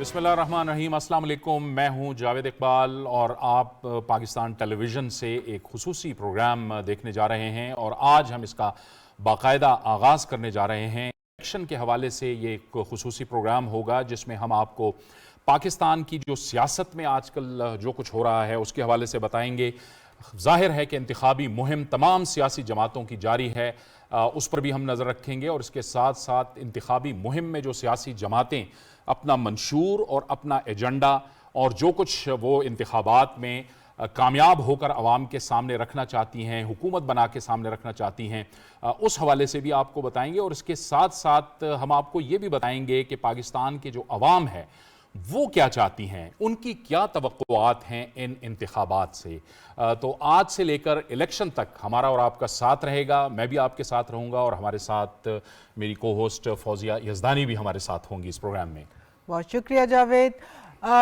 बिस्मिल्लाहिर्रहमानिर्रहीम, अस्सलाम वालेकुम। मैं हूं जावेद इकबाल और आप पाकिस्तान टेलीविज़न से एक खुसूसी प्रोग्राम देखने जा रहे हैं और आज हम इसका बाकायदा आगाज़ करने जा रहे हैं। इलेक्शन के हवाले से ये एक खुसूसी प्रोग्राम होगा जिसमें हम आपको पाकिस्तान की जो सियासत में आजकल जो कुछ हो रहा है उसके हवाले से बताएंगे। जाहिर है कि इंतखाबी मुहिम तमाम सियासी जमातों की जारी है, उस पर भी हम नज़र रखेंगे और इसके साथ साथ इंतखाबी मुहिम में जो सियासी जमातें अपना मंशूर और अपना एजेंडा और जो कुछ वो इंतखाबात में कामयाब होकर आवाम के सामने रखना चाहती हैं, हुकूमत बना के सामने रखना चाहती हैं, उस हवाले से भी आपको बताएंगे। और इसके साथ साथ हम आपको ये भी बताएंगे कि पाकिस्तान के जो अवाम है वो क्या चाहती हैं, उनकी क्या तवक्कुआत हैं इन इंतखाबात से। तो आज से लेकर इलेक्शन तक हमारा और आपका साथ रहेगा, मैं भी आपके साथ रहूँगा और हमारे साथ मेरी को होस्ट फौजिया यज़दानी भी हमारे साथ होंगी इस प्रोग्राम में। बहुत शुक्रिया जावेद।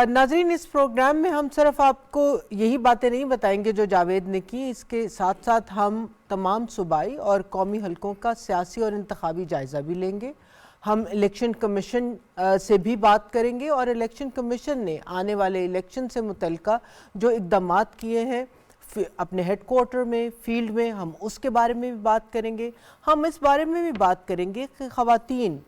नाज़रीन, इस प्रोग्राम में हम सिर्फ आपको यही बातें नहीं बताएंगे जो जावेद ने की, इसके साथ साथ हम तमाम सूबाई और कौमी हलकों का सियासी और इंतखाबी जायज़ा भी लेंगे। हम इलेक्शन कमीशन से भी बात करेंगे और इलेक्शन कमीशन ने आने वाले इलेक्शन से मुतल्लिका जो इक़दामात किए हैं अपने हेडक्वार्टर में, फील्ड में, हम उसके बारे में भी बात करेंगे। हम इस बारे में भी बात करेंगे कि ख़वातीन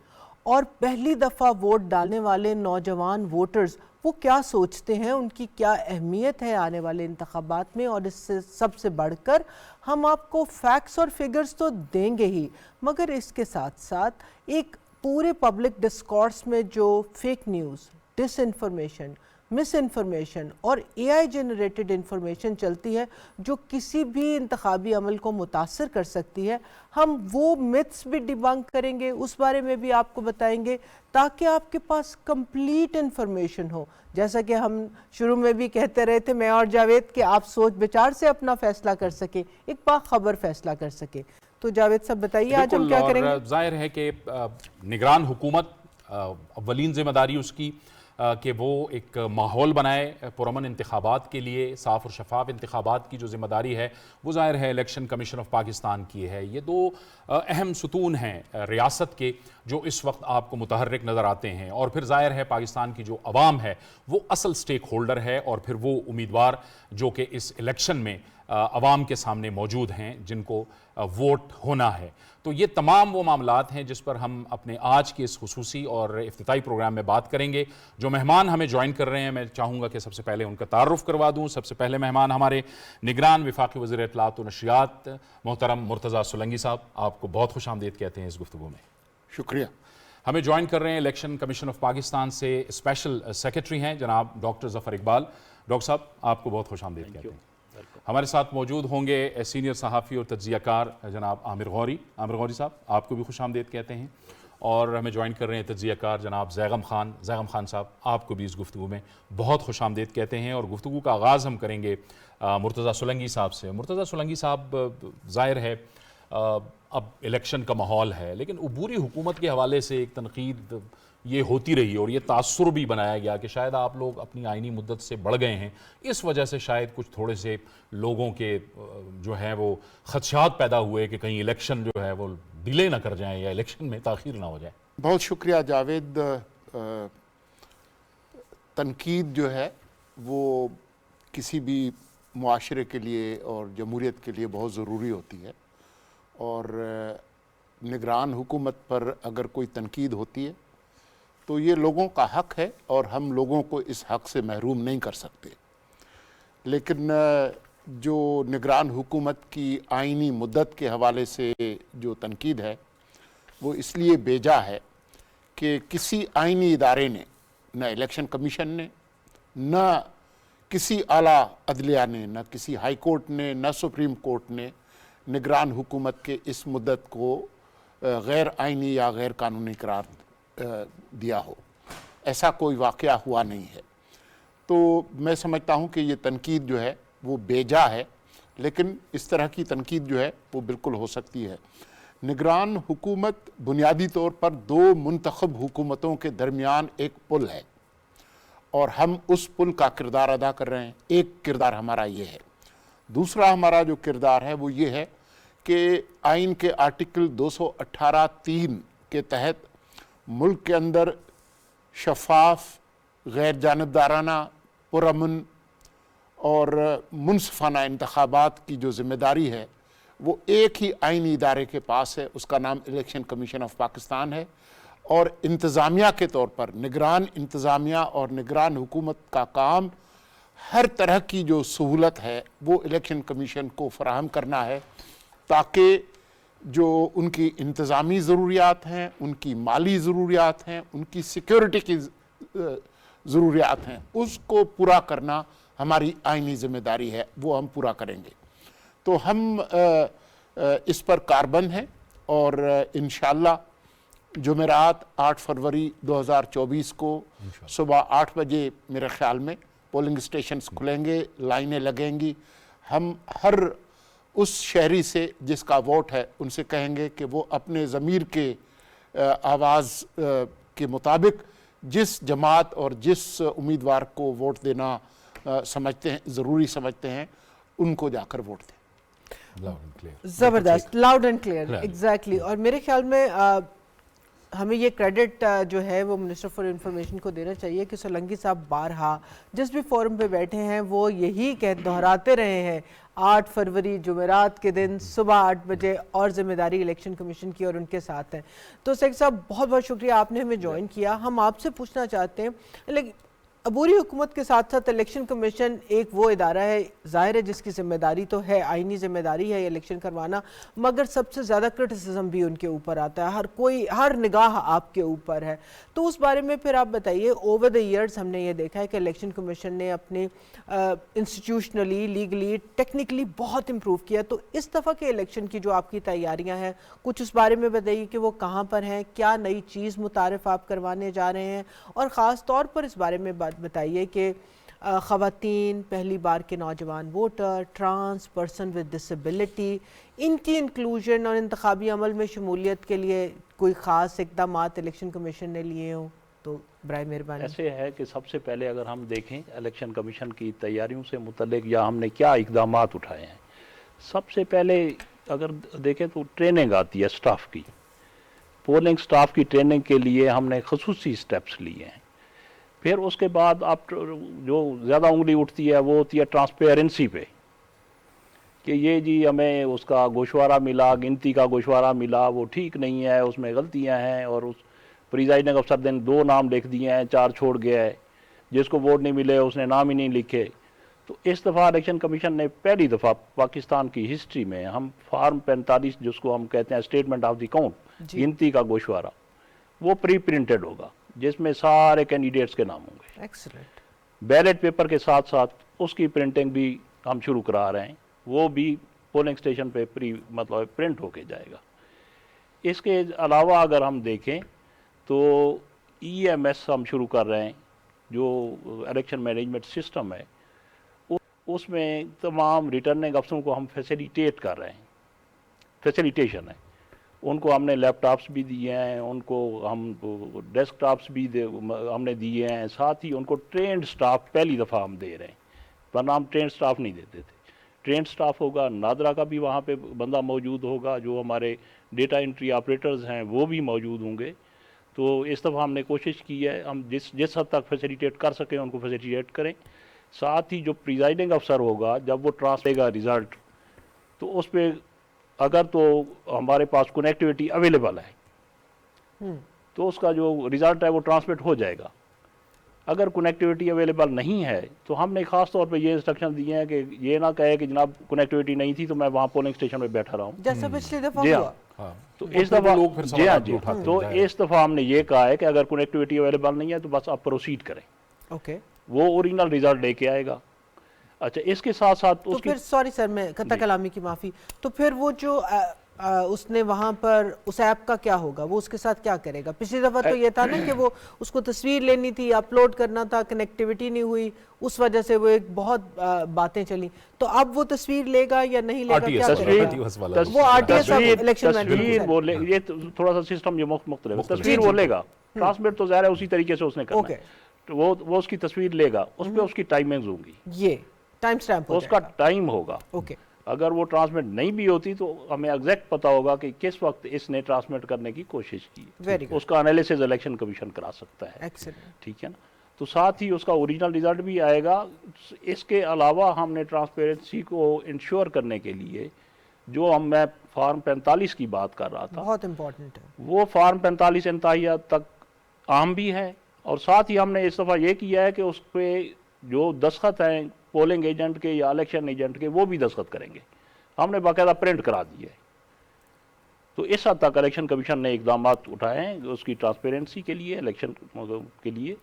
और पहली दफ़ा वोट डालने वाले नौजवान वोटर्स वो क्या सोचते हैं, उनकी क्या अहमियत है आने वाले इंतखाबात में। और इससे सबसे बढ़कर हम आपको फैक्ट्स और फिगर्स तो देंगे ही, मगर इसके साथ साथ एक पूरे पब्लिक डिस्कोर्स में जो fake news, disinformation, miss information और AI जनरेटेड इन्फॉर्मेशन चलती है जो किसी भी इंतखाबी अमल को मुतासर कर सकती है, हम वो मिथ्स भी डिबंक करेंगे, उस बारे में भी आपको बताएंगे ताकि आपके पास कंप्लीट इन्फॉर्मेशन हो। जैसा कि हम शुरू में भी कहते रहे थे, मैं और जावेद, कि आप सोच विचार से अपना फैसला कर सके, एक बाखबर फैसला कर सके। तो जावेद साहब बताइए आज हम क्या करेंगे। जाहिर है कि निगरान हुकूमत अव्वलीन जिम्मेदारी उसकी कि वो एक माहौल बनाए पुरअमन इंतखाबात के लिए, साफ़ और शफाफ इंतखाबात की जो ज़िम्मेदारी है वो ज़ाहिर है इलेक्शन कमीशन ऑफ पाकिस्तान की है। ये दो अहम सुतून हैं रियासत के जो इस वक्त आपको मुतहर्रिक नज़र आते हैं और फिर ज़ाहिर है पाकिस्तान की जो अवाम है वो असल स्टेक होल्डर है और फिर वो उम्मीदवार जो कि इस इलेक्शन में अवाम के सामने मौजूद हैं जिनको वोट होना है। तो ये तमाम वो मामलात हैं जिस पर हम अपने आज के इस खुसूसी और इफ्तिताई प्रोग्राम में बात करेंगे। जो मेहमान हमें ज्वाइन कर रहे हैं मैं चाहूँगा कि सबसे पहले उनका तारुफ करवा दूँ। सबसे पहले मेहमान हमारे निगरान वफाकी वज़ीर इत्तलात व नशियात मोहतरम मुर्तज़ा सोलंकी साहब, आपको बहुत खुश आमदीद कहते हैं इस गुफ्तगू में। शुक्रिया। हमें ज्वाइन कर रहे हैं इलेक्शन कमीशन ऑफ पाकिस्तान से स्पेशल सेक्रेटरी हैं जनाब डॉक्टर ज़फ़र इकबाल। डॉक्टर साहब, आपको बहुत खुश आमदीद कहते हैं। हमारे साथ मौजूद होंगे सीनियर सहाफ़ी और तज्ज़ियाकार जनाब आमिर गौरी। आमिर गौरी साहब, आपको भी खुश आमदीद कहते हैं। और हमें ज्वाइन कर रहे हैं तज्ज़ियाकार जनाब ज़ैगम खान। ज़ैगम खान साहब, आपको भी इस गुफ्तगू में बहुत खुश आमदीद कहते हैं। और गुफ्तगू का आगाज़ हम करेंगे मुर्तज़ा सोलंकी साहब से। मुर्तज़ा सोलंकी साहब, ज़ाहिर है अब इलेक्शन का माहौल है, लेकिन अबूरी हुकूमत के हवाले से एक तनकीद ये होती रही और ये तासुर भी बनाया गया कि शायद आप लोग अपनी आइनी मुद्दत से बढ़ गए हैं, इस वजह से शायद कुछ थोड़े से लोगों के जो है वो खदशात पैदा हुए कि कहीं इलेक्शन जो है वो डिले ना कर जाए या इलेक्शन में ताख़ीर ना हो जाए। बहुत शुक्रिया जावेद। तनकीद जो है वो किसी भी मुआशरे के लिए और जमहूरियत के लिए बहुत ज़रूरी होती है और निगरान हुकूमत पर अगर कोई तनकीद होती है तो ये लोगों का हक़ है और हम लोगों को इस हक़ से महरूम नहीं कर सकते। लेकिन जो निगरान हुकूमत की आइनी मुद्दत के हवाले से जो तनकीद है वो इसलिए बेजा है कि किसी आइनी इदारे ने, न इलेक्शन कमीशन ने, न किसी आला अदलिया ने, न किसी हाई कोर्ट ने, न सुप्रीम कोर्ट ने निगरान हुकूमत के इस मुद्दत को गैर आइनी या गैर कानूनी करार दिया हो, ऐसा कोई वाक़या हुआ नहीं है। तो मैं समझता हूँ कि ये तनकीद जो है वो बेजा है, लेकिन इस तरह की तनकीद जो है वो बिल्कुल हो सकती है। निगरान हुकूमत बुनियादी तौर पर दो मुंतखब हुकूमतों के दरमियान एक पुल है और हम उस पुल का किरदार अदा कर रहे हैं। एक किरदार हमारा ये है। दूसरा हमारा जो किरदार है वो ये है कि आइन के आर्टिकल 218(3) के तहत मुल्क के अंदर शफाफ, गैर जानिबदाराना, पुरअमन और मुनसिफाना इंतखाबात की जो ज़िम्मेदारी है वो एक ही आईनी इदारे के पास है, उसका नाम इलेक्शन कमीशन ऑफ पाकिस्तान है। और इंतज़ामिया के तौर पर निगरान इंतज़ामिया और निगरान हुकूमत का काम हर तरह की जो सहूलत है वो इलेक्शन कमीशन को फराहम करना है, ताकि जो उनकी इंतज़ामी ज़रूरियात हैं, उनकी माली ज़रूरियात हैं, उनकी सिक्योरिटी की ज़रूरियात हैं, उसको पूरा करना हमारी आईनी ज़िम्मेदारी है, वो हम पूरा करेंगे। तो हम इस पर कारबंद हैं और इंशाअल्लाह जुमेरात 8 फरवरी 2024 को सुबह 8 बजे मेरे ख्याल में पोलिंग स्टेशंस खुलेंगे, लाइनें लगेंगी। हम हर उस शहरी से जिसका वोट है उनसे कहेंगे कि वो अपने ज़मीर के आवाज़ के मुताबिक जिस जमात और जिस उम्मीदवार को वोट देना समझते हैं, ज़रूरी समझते हैं, उनको जाकर वोट दें। ज़बरदस्त, लाउड एंड क्लियर, एग्जैक्टली। और मेरे ख्याल में हमें ये क्रेडिट जो है वो मिनिस्टर फॉर इंफॉर्मेशन को देना चाहिए कि सोलंकी साहब बारहा जिस भी फोरम पे बैठे हैं वो यही दोहराते रहे हैं 8 फरवरी जुमेरात के दिन सुबह 8 बजे और ज़िम्मेदारी इलेक्शन कमीशन की और उनके साथ है। तो शेख साहब बहुत बहुत शुक्रिया, आपने हमें ज्वाइन किया। हम आपसे पूछना चाहते हैं, लेकिन अबूरी हुकूमत के साथ साथ इलेक्शन कमीशन एक वो इदारा है, ज़ाहिर है जिसकी ज़िम्मेदारी तो है, आइनी ज़िम्मेदारी है इलेक्शन करवाना, मगर सबसे ज़्यादा क्रिटिसिज्म भी उनके ऊपर आता है, हर निगाह आपके ऊपर है। तो उस बारे में फिर आप बताइए, ओवर द ईयर्स हमने ये देखा है कि इलेक्शन कमीशन ने अपने इंस्टीट्यूशनली, लीगली, टेक्निकली बहुत इम्प्रूव किया। तो इस दफ़ा के इलेक्शन की जो आपकी तैयारियाँ हैं, कुछ उस बारे में बताइए कि वो कहाँ पर हैं, क्या नई चीज़ मुतारिफ आप करवाने जा रहे हैं, और ख़ास तौर पर इस बारे में बताइए कि ख़वातीन, पहली बार के नौजवान voter, trans, person with disability, इनकी इंक्लूजन और इंतखाबी अमल में शमूलियत के लिए कोई ख़ास इक़दामात इलेक्शन कमीशन ने लिए हों तो बराए मेहरबानी। ऐसे है कि सबसे पहले अगर हम देखें इलेक्शन कमीशन की तैयारियों से मुतल्लिक या हमने क्या इक़दामात उठाए हैं, सबसे पहले अगर देखें तो ट्रेनिंग आती है स्टाफ की। पोलिंग स्टाफ की ट्रेनिंग के लिए हमने खसूसी स्टेप्स लिए हैं। फिर उसके बाद आप जो ज़्यादा उंगली उठती है वो होती है ट्रांसपेरेंसी पे, कि ये जी हमें उसका गोशवारा मिला, गिनती का गोशवारा मिला, वो ठीक नहीं है, उसमें गलतियां हैं, और उस प्रिजाइडिंग अफसर ने 2 नाम लिख दिए हैं, 4 छोड़ गया है, जिसको वोट नहीं मिले उसने नाम ही नहीं लिखे। तो इस दफ़ा इलेक्शन कमीशन ने पहली दफ़ा पाकिस्तान की हिस्ट्री में हम फार्म 45 जिसको हम कहते हैं स्टेटमेंट ऑफ द काउंट, गिनती का गोशवारा, वो प्री प्रिंटेड होगा जिसमें सारे कैंडिडेट्स के नाम होंगे। एक्सीलेंट। बैलेट पेपर के साथ साथ उसकी प्रिंटिंग भी हम शुरू करा रहे हैं, वो भी पोलिंग स्टेशन पे मतलब प्रिंट होके जाएगा। इसके अलावा अगर हम देखें तो EMS हम शुरू कर रहे हैं, जो इलेक्शन मैनेजमेंट सिस्टम है, उसमें तमाम रिटर्निंग अफसरों को हम फैसिलिटेट कर रहे हैं, फैसिलिटेशन है। उनको हमने लैपटॉप्स भी दिए हैं, उनको हम डेस्कटॉप्स भी हमने दिए हैं, साथ ही उनको ट्रेंड स्टाफ पहली दफ़ा हम दे रहे हैं, वरना हम ट्रेंड स्टाफ नहीं देते थे। ट्रेंड स्टाफ होगा, नादरा का भी वहाँ पे बंदा मौजूद होगा, जो हमारे डेटा एंट्री ऑपरेटर्स हैं वो भी मौजूद होंगे। तो इस दफ़ा हमने कोशिश की है हम जिस हद तक फैसिलिटेट कर सकें उनको फैसिलिटेट करें। साथ ही जो प्रिजाइडिंग अफसर होगा जब वो ट्रांसलेगा रिज़ल्ट, तो उस पर अगर तो हमारे पास कनेक्टिविटी अवेलेबल है तो उसका जो रिज़ल्ट है वो ट्रांसमिट हो जाएगा। अगर कनेक्टिविटी अवेलेबल नहीं है तो हमने ख़ास तौर पे ये इंस्ट्रक्शन दिए हैं कि ये ना कहे कि जनाब कनेक्टिविटी नहीं थी तो मैं वहाँ पोलिंग स्टेशन पे बैठा रहा हूँ, जैसा पिछली दफा जी हुआ। हाँ। तो इस दफ़ा जी हाँ जी, तो इस दफ़ा हमने ये कहा है कि अगर कनेक्टिविटी अवेलेबल नहीं है तो बस आप प्रोसीड करें, ओके, वो ओरिजिनल रिजल्ट लेके आएगा। अच्छा, इसके साथ साथ तो फिर सॉरी सर, मैं कता कलामी की माफ़ी, तो फिर वो जो उसने वहाँ पर उस ऐप का क्या होगा, वो उसके साथ क्या करेगा? पिछली दफ़ा तो ये था ना कि वो उसको तस्वीर लेनी थी, अपलोड करना था, कनेक्टिविटी नहीं हुई, उस वजह से वो एक बहुत बातें चली। तो अब वो तस्वीर लेगा या नहीं लेगा, क्या करेगा? वो RTS इलेक्शन मैनेजमेंट, ये थोड़ा सा सिस्टम ये मुख्तलिफ है। तस्वीर वो लेगा, ट्रांसमिट तो ज़ाहिर है उसी तरीके से उसने करना है, तो वो उसकी तस्वीर लेगा, उस पर उसकी टाइमिंग्स होंगी, ये टाइम स्टैम्प उसका टाइम होगा। ओके, अगर वो ट्रांसमिट नहीं भी होती तो हमें एग्जैक्ट पता होगा कि किस वक्त इसने ट्रांसमिट करने की कोशिश की, उसका एनालिसिस इलेक्शन कमीशन करा सकता है, एक्सीलेंट, ठीक है ना। तो साथ ही उसका ओरिजिनल रिजल्ट भी आएगा। इसके अलावा हमने ट्रांसपेरेंसी को इंश्योर करने के लिए जो मैं फार्म 45 की बात कर रहा था, बहुत इम्पोर्टेंट है। वो फार्म 45 इंतहाई हद तक आम भी है, और साथ ही हमने इस दफ़ा ये किया है कि उस पर जो दस्तखत हैं पोलिंग एजेंट के या इलेक्शन एजेंट के, वो भी दस्तखत करेंगे। हमने बाकायदा प्रिंट करा दिए है। तो इस हद तक इलेक्शन कमीशन ने इकदाम उठाए हैं उसकी ट्रांसपेरेंसी के लिए, इलेक्शन के लिए।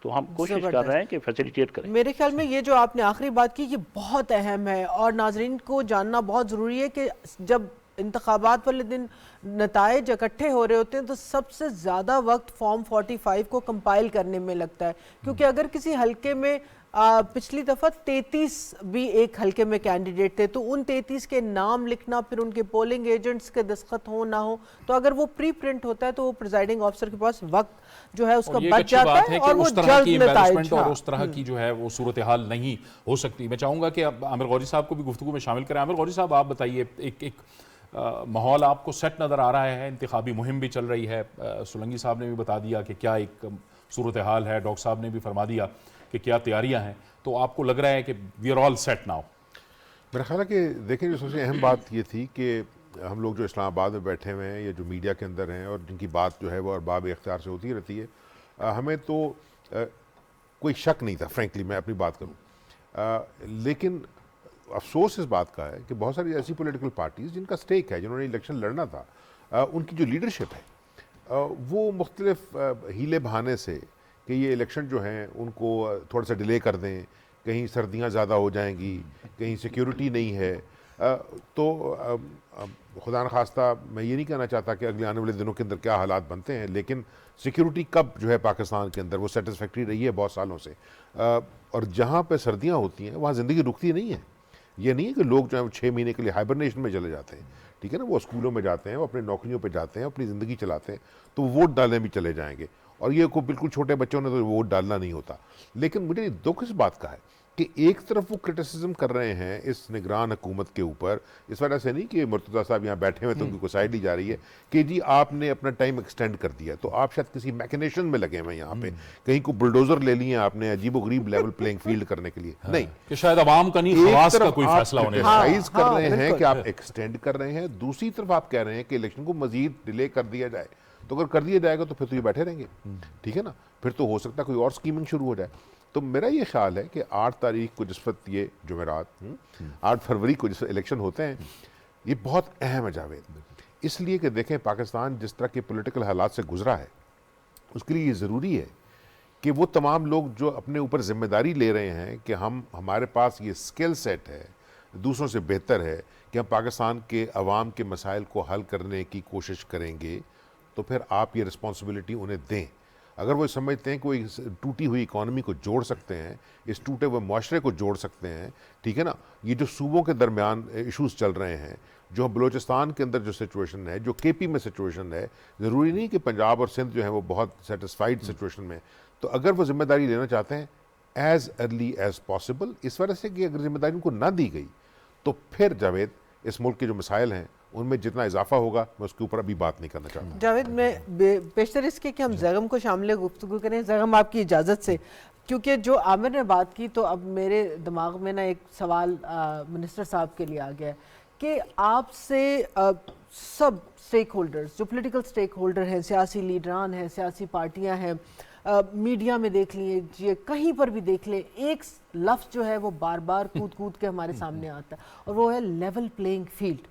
तो हम कोशिश कर रहे हैं कि फैसिलिटेट करें। मेरे ख्याल में ये जो आपने आखिरी बात की ये बहुत अहम है और नाजरीन को जानना बहुत ज़रूरी है कि जब इंतखाबात वाले दिन नताइज इकट्ठे हो रहे होते हैं तो सबसे ज़्यादा वक्त फॉर्म 45 को कंपाइल करने में लगता है, क्योंकि अगर किसी हलके में पिछली दफ़ा 33 भी एक हलके में कैंडिडेट थे, तो उन 33 के नाम लिखना, फिर उनके पोलिंग एजेंट्स के दस्तखत हो ना हो, तो अगर वो प्री प्रिंट होता है तो वो प्रिजाइडिंग ऑफिसर के पास वक्त जो है उसका बच जाता है और वो जल्द नताइज और उस तरह की जो है वो सूरत हाल नहीं हो सकती। मैं चाहूँगा कि अब आमिर गौरी साहब को भी गुफ्तगू में शामिल करें। आमिर गौरी साहब, आप बताइए, एक माहौल आपको सेट नज़र आ रहा है, इंतखाबी मुहिम भी चल रही है, सोलंकी साहब ने भी बता दिया कि क्या एक सूरत हाल है, डॉक्टर साहब ने भी फरमा दिया कि क्या तैयारियां हैं, तो आपको लग रहा है कि we are all set now? मेरा ख्याल है कि देखिए, जो सबसे अहम बात ये थी कि हम लोग जो इस्लामाबाद में बैठे हुए हैं या जो मीडिया के अंदर हैं और जिनकी बात जो है वो अरबाब इख्तियार से होती रहती है, हमें तो कोई शक नहीं था, फ्रेंकली मैं अपनी बात करूं। लेकिन अफसोस इस बात का है कि बहुत सारी ऐसी पॉलिटिकल पार्टीज़ जिनका स्टेक है, जिन्होंने इलेक्शन लड़ना था, उनकी जो लीडरशिप है वो मुख्तलिफ हीले बहाने से कि ये इलेक्शन जो हैं उनको थोड़ा सा डिले कर दें, कहीं सर्दियां ज़्यादा हो जाएंगी, कहीं सिक्योरिटी नहीं है, तो खुदा न खास्ता मैं ये नहीं कहना चाहता कि अगले आने वाले दिनों के अंदर क्या हालात बनते हैं, लेकिन सिक्योरिटी कब जो है पाकिस्तान के अंदर वो सेटिस्फैक्ट्री रही है बहुत सालों से। और जहाँ पे सर्दियाँ होती हैं वहाँ ज़िंदगी रुकती नहीं है। ये नहीं है कि लोग जो है 6 महीने के लिए हाइबरनेशन में चले जाते हैं, ठीक है ना, वो स्कूलों में जाते हैं, वो अपनी नौकरियों पे जाते हैं, अपनी ज़िंदगी चलाते हैं, तो वोट डालने भी चले जाएंगे। और ये को बिल्कुल छोटे बच्चों ने तो वोट डालना नहीं होता। लेकिन मुझे दुख इस बात का है कि एक तरफ वो क्रिटिसिज्म कर रहे हैं इस निगरान हुकूमत के ऊपर, इस वजह से नहीं कि मुर्तज़ा साहब यहाँ बैठे हुए तो उनकी कोई साइड ली जा रही है कि जी आपने अपना टाइम एक्सटेंड कर दिया, तो आप शायद किसी मैकेनेशन में लगे हुए यहाँ पे, कहीं को बुलडोजर ले लिए आपने अजीबोगरीब लेवल प्लेइंग फील्ड करने के लिए। नहीं, कि शायद अवाम का नहीं, खवास का कोई फैसला होने क्रिटिसाइज कर रहे हैं कि आप एक्सटेंड कर रहे हैं, दूसरी तरफ आप कह रहे हैं कि इलेक्शन को मजीद डिले कर दिया जाए। तो अगर कर दिया जाएगा तो फिर तो ये बैठे रहेंगे, ठीक है ना, फिर तो हो सकता है कोई और स्कीमिंग शुरू हो जाए। तो मेरा ये ख्याल है कि 8 तारीख को जिस वक्त ये जुमेरात 8 फरवरी को जिस इलेक्शन होते हैं, ये बहुत अहम है जावेद, इसलिए कि देखें पाकिस्तान जिस तरह के पॉलिटिकल हालात से गुजरा है, उसके लिए ये ज़रूरी है कि वो तमाम लोग जो अपने ऊपर जिम्मेदारी ले रहे हैं कि हमारे पास ये स्किल सेट है, दूसरों से बेहतर है कि हम पाकिस्तान के अवाम के मसाइल को हल करने की कोशिश करेंगे, तो फिर आप ये रिस्पॉन्सिबिलिटी उन्हें दें। अगर वो समझते हैं कि वो इस टूटी हुई इकॉनमी को जोड़ सकते हैं, इस टूटे हुए माशरे को जोड़ सकते हैं, ठीक है ना, ये जो सूबों के दरमियान इशूज़ चल रहे हैं, जो बलूचिस्तान के अंदर जो सिचुएशन है, जो KP में सिचुएशन है, ज़रूरी नहीं कि पंजाब और सिंध जो है वो बहुत सेटिस्फाइड सिचुएशन में, तो अगर वो जिम्मेदारी लेना चाहते हैं एज़ अर्ली एज़ पॉसिबल, इस वजह से कि अगर जिम्मेदारी उनको ना दी गई तो फिर जावेद इस मुल्क के जो मसाइल हैं उनमें जितना इजाफा होगा, मैं उसके ऊपर अभी बात नहीं करना चाहता। जावेद, मैं पेशतर इसके कि हम ज़गम को शामिल गुफ्तगू करें, ज़गम आपकी इजाज़त से, क्योंकि जो आमिर ने बात की तो अब मेरे दिमाग में ना एक सवाल मिनिस्टर साहब के लिए आ गया कि आपसे सब स्टेक होल्डर्स, जो पोलिटिकल स्टेक होल्डर हैं, सियासी लीडरान हैं, सियासी पार्टियाँ हैं, मीडिया में देख लीजिए, कहीं पर भी देख लें, एक लफ्ज़ जो है वो बार बार कूद कूद के हमारे सामने आता है और वो है लेवल प्लेइंग फील्ड।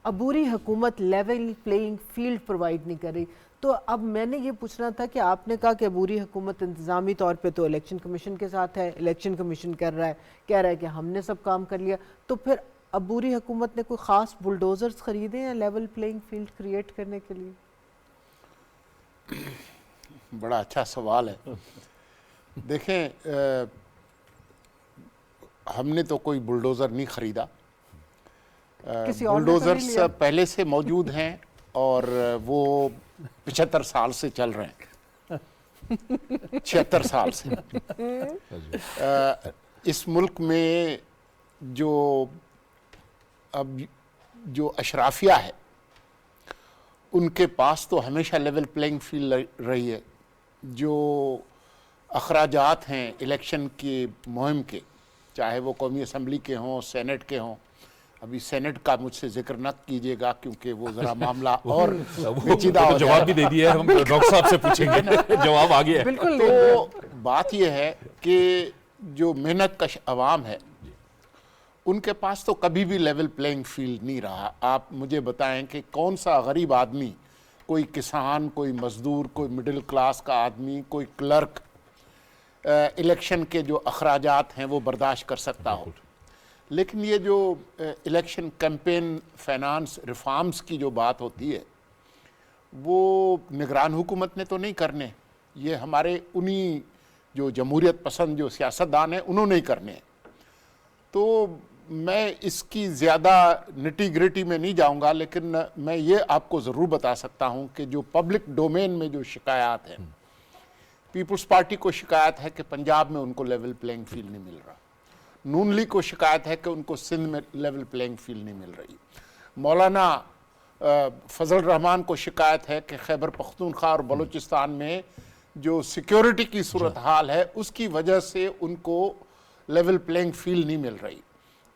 अबूरी हुकूमत लेवल प्लेइंग फील्ड प्रोवाइड नहीं कर रही। तो अब मैंने ये पूछना था कि आपने कहा कि अबूरी हुकूमत इंतज़ामी तौर पे तो इलेक्शन कमीशन के साथ है, इलेक्शन कमीशन कर रहा है, कह रहा है कि हमने सब काम कर लिया, तो फिर अबूरी हुकूमत ने कोई ख़ास बुलडोज़र्स ख़रीदे हैं लेवल प्लेइंग फील्ड क्रिएट करने के लिए? बड़ा अच्छा सवाल है। देखें, हमने तो कोई बुलडोज़र नहीं ख़रीदा, बुलडोज़र्स पहले से मौजूद हैं और वो 75 साल से चल रहे हैं, 76 साल से। इस मुल्क में जो अशराफिया है उनके पास तो हमेशा लेवल प्लेइंग फील्ड रही है। जो अखराजात हैं इलेक्शन के मुहिम के, चाहे वो कौमी असम्बली के हों, सेनेट के हों। अभी सेनेट का मुझसे जिक्र न कीजिएगा क्योंकि वो ज़रा मामला और पेचीदा हो जवाब भी दे दिया है, हम डॉक्टर साहब से पूछेंगे जवाब आ गया है। बिल्कुल तो बात यह है कि जो मेहनत कश अवाम है उनके पास तो कभी भी लेवल प्लेइंग फील्ड नहीं रहा। आप मुझे बताएं कि कौन सा गरीब आदमी, कोई किसान, कोई मजदूर, कोई मिडिल क्लास का आदमी, कोई क्लर्क इलेक्शन के जो अखराजात हैं वो बर्दाश्त कर सकता हो। लेकिन ये जो इलेक्शन कैंपेन फाइनेंस रिफॉर्म्स की जो बात होती है वो निगरान हुकूमत ने तो नहीं करने, ये हमारे उन्हीं जो जमहूरियत पसंद जो सियासतदान हैं उन्होंने ही करने हैं। तो मैं इसकी ज़्यादा निटी ग्रिटी में नहीं जाऊंगा, लेकिन मैं ये आपको ज़रूर बता सकता हूं कि जो पब्लिक डोमेन में जो शिकायत हैं, पीपल्स पार्टी को शिकायत है कि पंजाब में उनको लेवल प्लेइंग फील्ड नहीं मिल रहा, नून लीग को शिकायत है कि उनको सिंध में लेवल प्लेइंग फील्ड नहीं मिल रही, मौलाना फजल रहमान को शिकायत है कि खैबर पख्तूनख्वा और बलूचिस्तान में जो सिक्योरिटी की सूरत हाल है उसकी वजह से उनको लेवल प्लेइंग फील्ड नहीं मिल रही।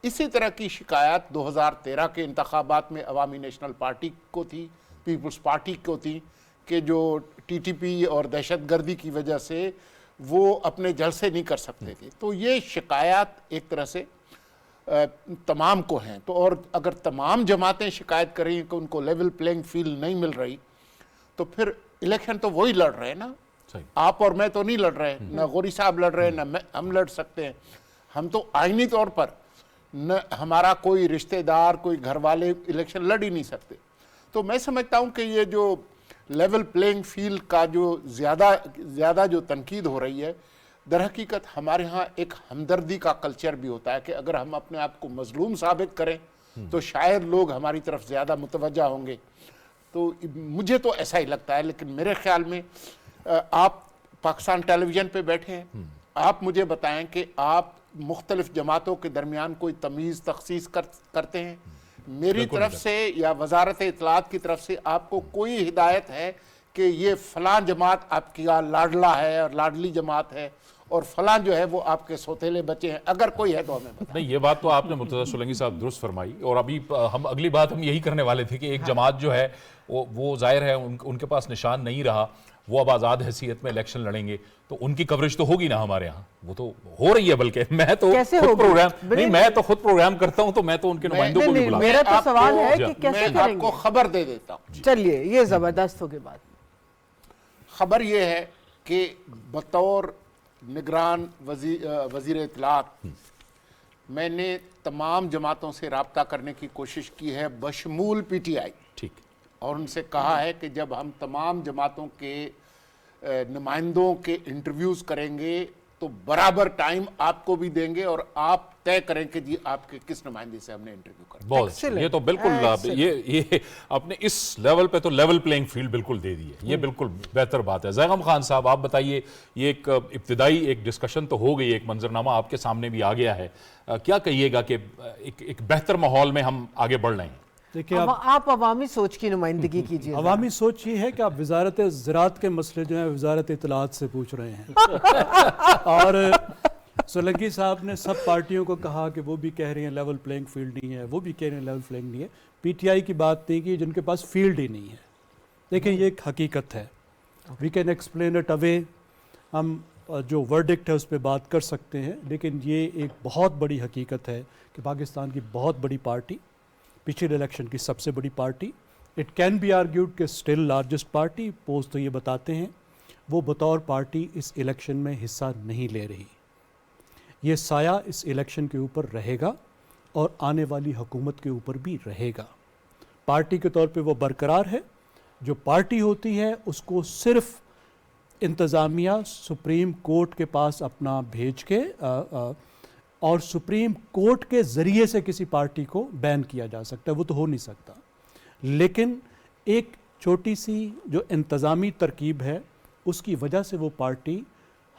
इसी तरह की शिकायत 2013 के इंतखाबात में अवामी नेशनल पार्टी को थी, पीपल्स पार्टी को थी कि जो टीटीपी और दहशतगर्दी की वजह से वो अपने जलसे नहीं कर सकते थे। तो ये शिकायत एक तरह से तमाम को हैं। तो और अगर तमाम जमातें शिकायत करें कि उनको लेवल प्लेइंग फील्ड नहीं मिल रही, तो फिर इलेक्शन तो वही लड़ रहे हैं ना, आप और मैं तो नहीं लड़ रहे, ना गौरी साहब लड़ रहे हैं, ना हम लड़ सकते हैं। हम तो आईनी तौर पर न हमारा कोई रिश्तेदार, कोई घर वाले इलेक्शन लड़ ही नहीं सकते। तो मैं समझता हूं कि ये जो लेवल प्लेइंग फील्ड का जो ज़्यादा जो तनकीद हो रही है, दर हकीकत हमारे यहाँ एक हमदर्दी का कल्चर भी होता है कि अगर हम अपने आप को मजलूम साबित करें तो शायद लोग हमारी तरफ ज़्यादा मुतवज्जा होंगे। तो मुझे तो ऐसा ही लगता है। लेकिन मेरे ख्याल में आप पाकिस्तान टेलीविज़न पे बैठे हैं, आप मुझे बताएं कि आप मुख्तलिफ जमातों के दरमियान कोई तमीज़ तखसीस करते हैं? मेरी तरफ से या वजारत इत्तलात की तरफ से आपको कोई हिदायत है कि ये फ़लाँ जमात आपकी लाडला है और लाडली जमात है और फ़लाँ जो है वो आपके सौतेले बच्चे हैं? अगर कोई है तो हमें बताएं। नहीं, ये बात तो आपने मुर्तज़ा सोलंकी साहब दुरुस्त फरमाई। और अभी हम अगली बात हम यही करने वाले थे कि एक जमात जो है वो जाहिर है उनके पास निशान नहीं रहा, वो अब आज़ाद हैसियत में इलेक्शन लड़ेंगे, तो उनकी कवरेज तो होगी ना हमारे यहाँ, वो तो हो रही है। बल्कि मैं तो खुद प्रोग्राम नहीं, मैं तो खुद प्रोग्राम करता हूँ, तो मैं तो उनके नुमाइंदों को भी बुलाता हूं। मेरा तो सवाल है कि कैसे मैं करेंगे? आपको खबर दे देता हूँ। चलिए, ये जबरदस्त होगी बात। खबर ये है कि बतौर निगरान वजीर इत्तलात मैंने तमाम जमातों से रब्ता करने की कोशिश की है बशमूल पीटीआई, ठीक, और उनसे कहा है कि जब हम तमाम जमातों के नुमाइंदों के इंटरव्यूज़ करेंगे तो बराबर टाइम आपको भी देंगे और आप तय करें कि जी आपके किस नुमाइंदे से हमने इंटरव्यू करना। बहुत, ये तो बिल्कुल ये अपने इस लेवल पे तो लेवल प्लेइंग फील्ड बिल्कुल दे दी है, ये बिल्कुल बेहतर बात है। ज़ैगम खान साहब, आप बताइए, ये एक इब्तिदाई एक डिस्कशन तो हो गई, एक मंजरनामा आपके सामने भी आ गया है, क्या कहिएगा कि एक बेहतर माहौल में हम आगे बढ़ रहे हैं? देखिए, आप अवामी सोच की नुमाइंदगी कीजिए। अवामी सोच ये है कि आप वजारत ज़राअत के मसले जो है वजारत इत्तलात से पूछ रहे हैं और सोलंकी साहब ने सब पार्टियों को कहा कि वो भी कह रही हैं लेवल प्लेइंग फील्ड नहीं है, वो भी कह रहे हैं लेवल प्लेइंग नहीं है। पीटीआई की बात नहीं की जिनके पास फील्ड ही नहीं है। देखिए, ये एक हकीकत है, we can explain it away, हम जो वर्डिक्ट है उस पर बात कर सकते हैं, लेकिन ये एक बहुत बड़ी हकीकत है कि पाकिस्तान की बहुत बड़ी पार्टी, पिछले इलेक्शन की सबसे बड़ी party, it can be argued कि स्टिल लार्जेस्ट पार्टी, पोल्स तो ये बताते हैं, वो बतौर पार्टी इस इलेक्शन में हिस्सा नहीं ले रही। ये साया इस इलेक्शन के ऊपर रहेगा और आने वाली हुकूमत के ऊपर भी रहेगा। पार्टी के तौर पे वो बरकरार है। जो पार्टी होती है उसको सिर्फ इंतज़ामिया सुप्रीम कोर्ट के पास अपना भेज के और सुप्रीम कोर्ट के ज़रिए से किसी पार्टी को बैन किया जा सकता है, वो तो हो नहीं सकता। लेकिन एक छोटी सी जो इंतज़ामी तरकीब है उसकी वजह से वो पार्टी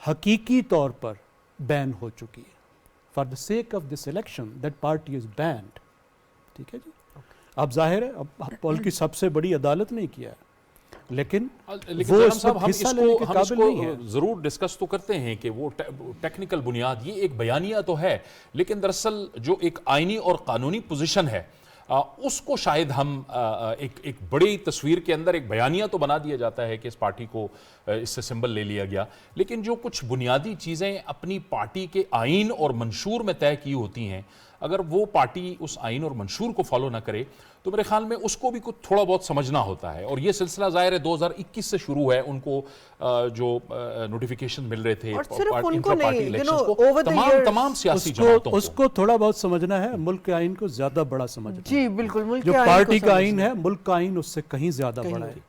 हकीकी तौर पर बैन हो चुकी है। For the sake of this election that party is band. ठीक है जी। अब जाहिर है, अब बल्कि सबसे बड़ी अदालत ने किया है, लेकिन लेकिन वो जनाब इस साहब, वक्त हम हिस्सा लेने के इसको काबिल नहीं है। जरूर डिस्कस तो करते हैं कि वो टेक्निकल बुनियाद, ये एक बयानिया तो है, लेकिन दरअसल जो एक आईनी और कानूनी पोजीशन है उसको शायद हम एक बड़ी तस्वीर के अंदर एक बयानिया तो बना दिया जाता है कि इस पार्टी को इससे सिंबल ले लिया गया, लेकिन जो कुछ बुनियादी चीज़ें अपनी पार्टी के आइन और मंशूर में तय की होती हैं, अगर वो पार्टी उस आइन और मंशूर को फॉलो ना करे तो मेरे ख्याल में उसको भी कुछ थोड़ा बहुत समझना होता है। और ये सिलसिला ज़ाहिर है 2021 से शुरू है, उनको जो नोटिफिकेशन मिल रहे थे और सिर्फ उनको नहीं, को, तमाम सियासी जमातों को उसको थोड़ा बहुत समझना है, मुल्क के आइन को ज्यादा बड़ा समझना है। जी बिल्कुल, मुल्क जो के आइन पार्टी को का आइन समझना। है, मुल्क का आइन उससे कहीं ज्यादा बड़ा है।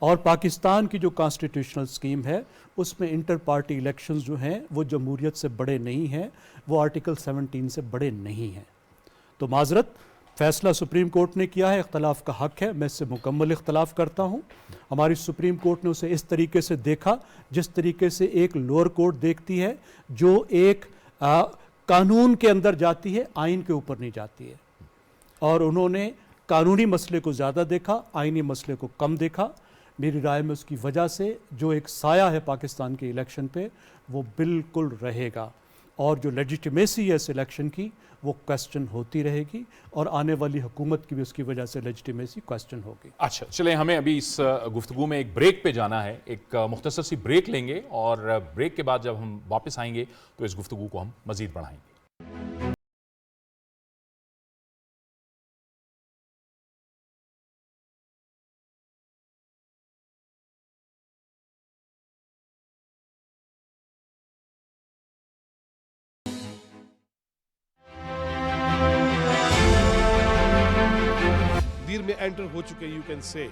और पाकिस्तान की जो कॉन्स्टिट्यूशनल स्कीम है उसमें इंटर पार्टी इलेक्शंस जो हैं वो जमहूरियत से बड़े नहीं हैं, वो आर्टिकल 17 से बड़े नहीं हैं। तो माजरत, फैसला सुप्रीम कोर्ट ने किया है, इख्तलाफ का हक है, मैं इससे मुकम्मल इख्तलाफ करता हूँ। हमारी सुप्रीम कोर्ट ने उसे इस तरीके से देखा जिस तरीके से एक लोअर कोर्ट देखती है, जो एक कानून के अंदर जाती है, आइन के ऊपर नहीं जाती है। और उन्होंने कानूनी मसले को ज़्यादा देखा, आइनी मसले को कम देखा। मेरी राय में उसकी वजह से जो एक साया है पाकिस्तान के इलेक्शन पे वो बिल्कुल रहेगा, और जो लेजिटिमेसी है इस इलेक्शन की वो क्वेश्चन होती रहेगी, और आने वाली हुकूमत की भी उसकी वजह से लेजिटिमेसी क्वेश्चन होगी। अच्छा, चले हमें अभी इस गुफ्तगू में एक ब्रेक पे जाना है, एक मुख्तसर सी ब्रेक लेंगे, और ब्रेक के बाद जब हम वापस आएंगे तो इस गुफ्तगू को हम मज़ीद बढ़ाएंगे। में एंटर हो चुके, यू कैन से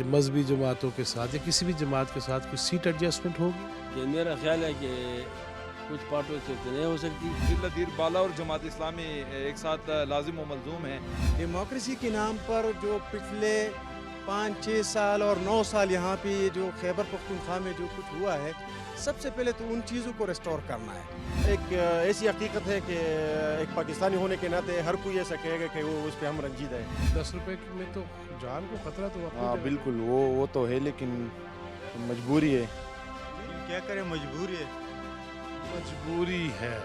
मजहबी जमातों के साथ या किसी भी जमात के साथ कोई सीट एडजस्टमेंट होगी? ये मेरा ख्याल है कि कुछ पार्टियों से तो नहीं हो सकती। जिल्ला बाला और जमात इस्लामी एक साथ लाजिम व मलजूम है। डेमोक्रेसी के नाम पर जो पिछले 5-6 साल और 9 साल यहाँ पे जो खैबर पख्तूनख्वा में जो कुछ हुआ है, सबसे पहले तो उन चीज़ों को रिस्टोर करना है। एक ऐसी हकीकत है कि एक पाकिस्तानी होने के नाते हर कोई ऐसा कहेगा कि वो उस पर हम रंजीदा है। 10 रुपए में तो जान को खतरा तो हाँ बिल्कुल, वो तो है, लेकिन मजबूरी है। क्या करें, मजबूरी है। मजबूरी है।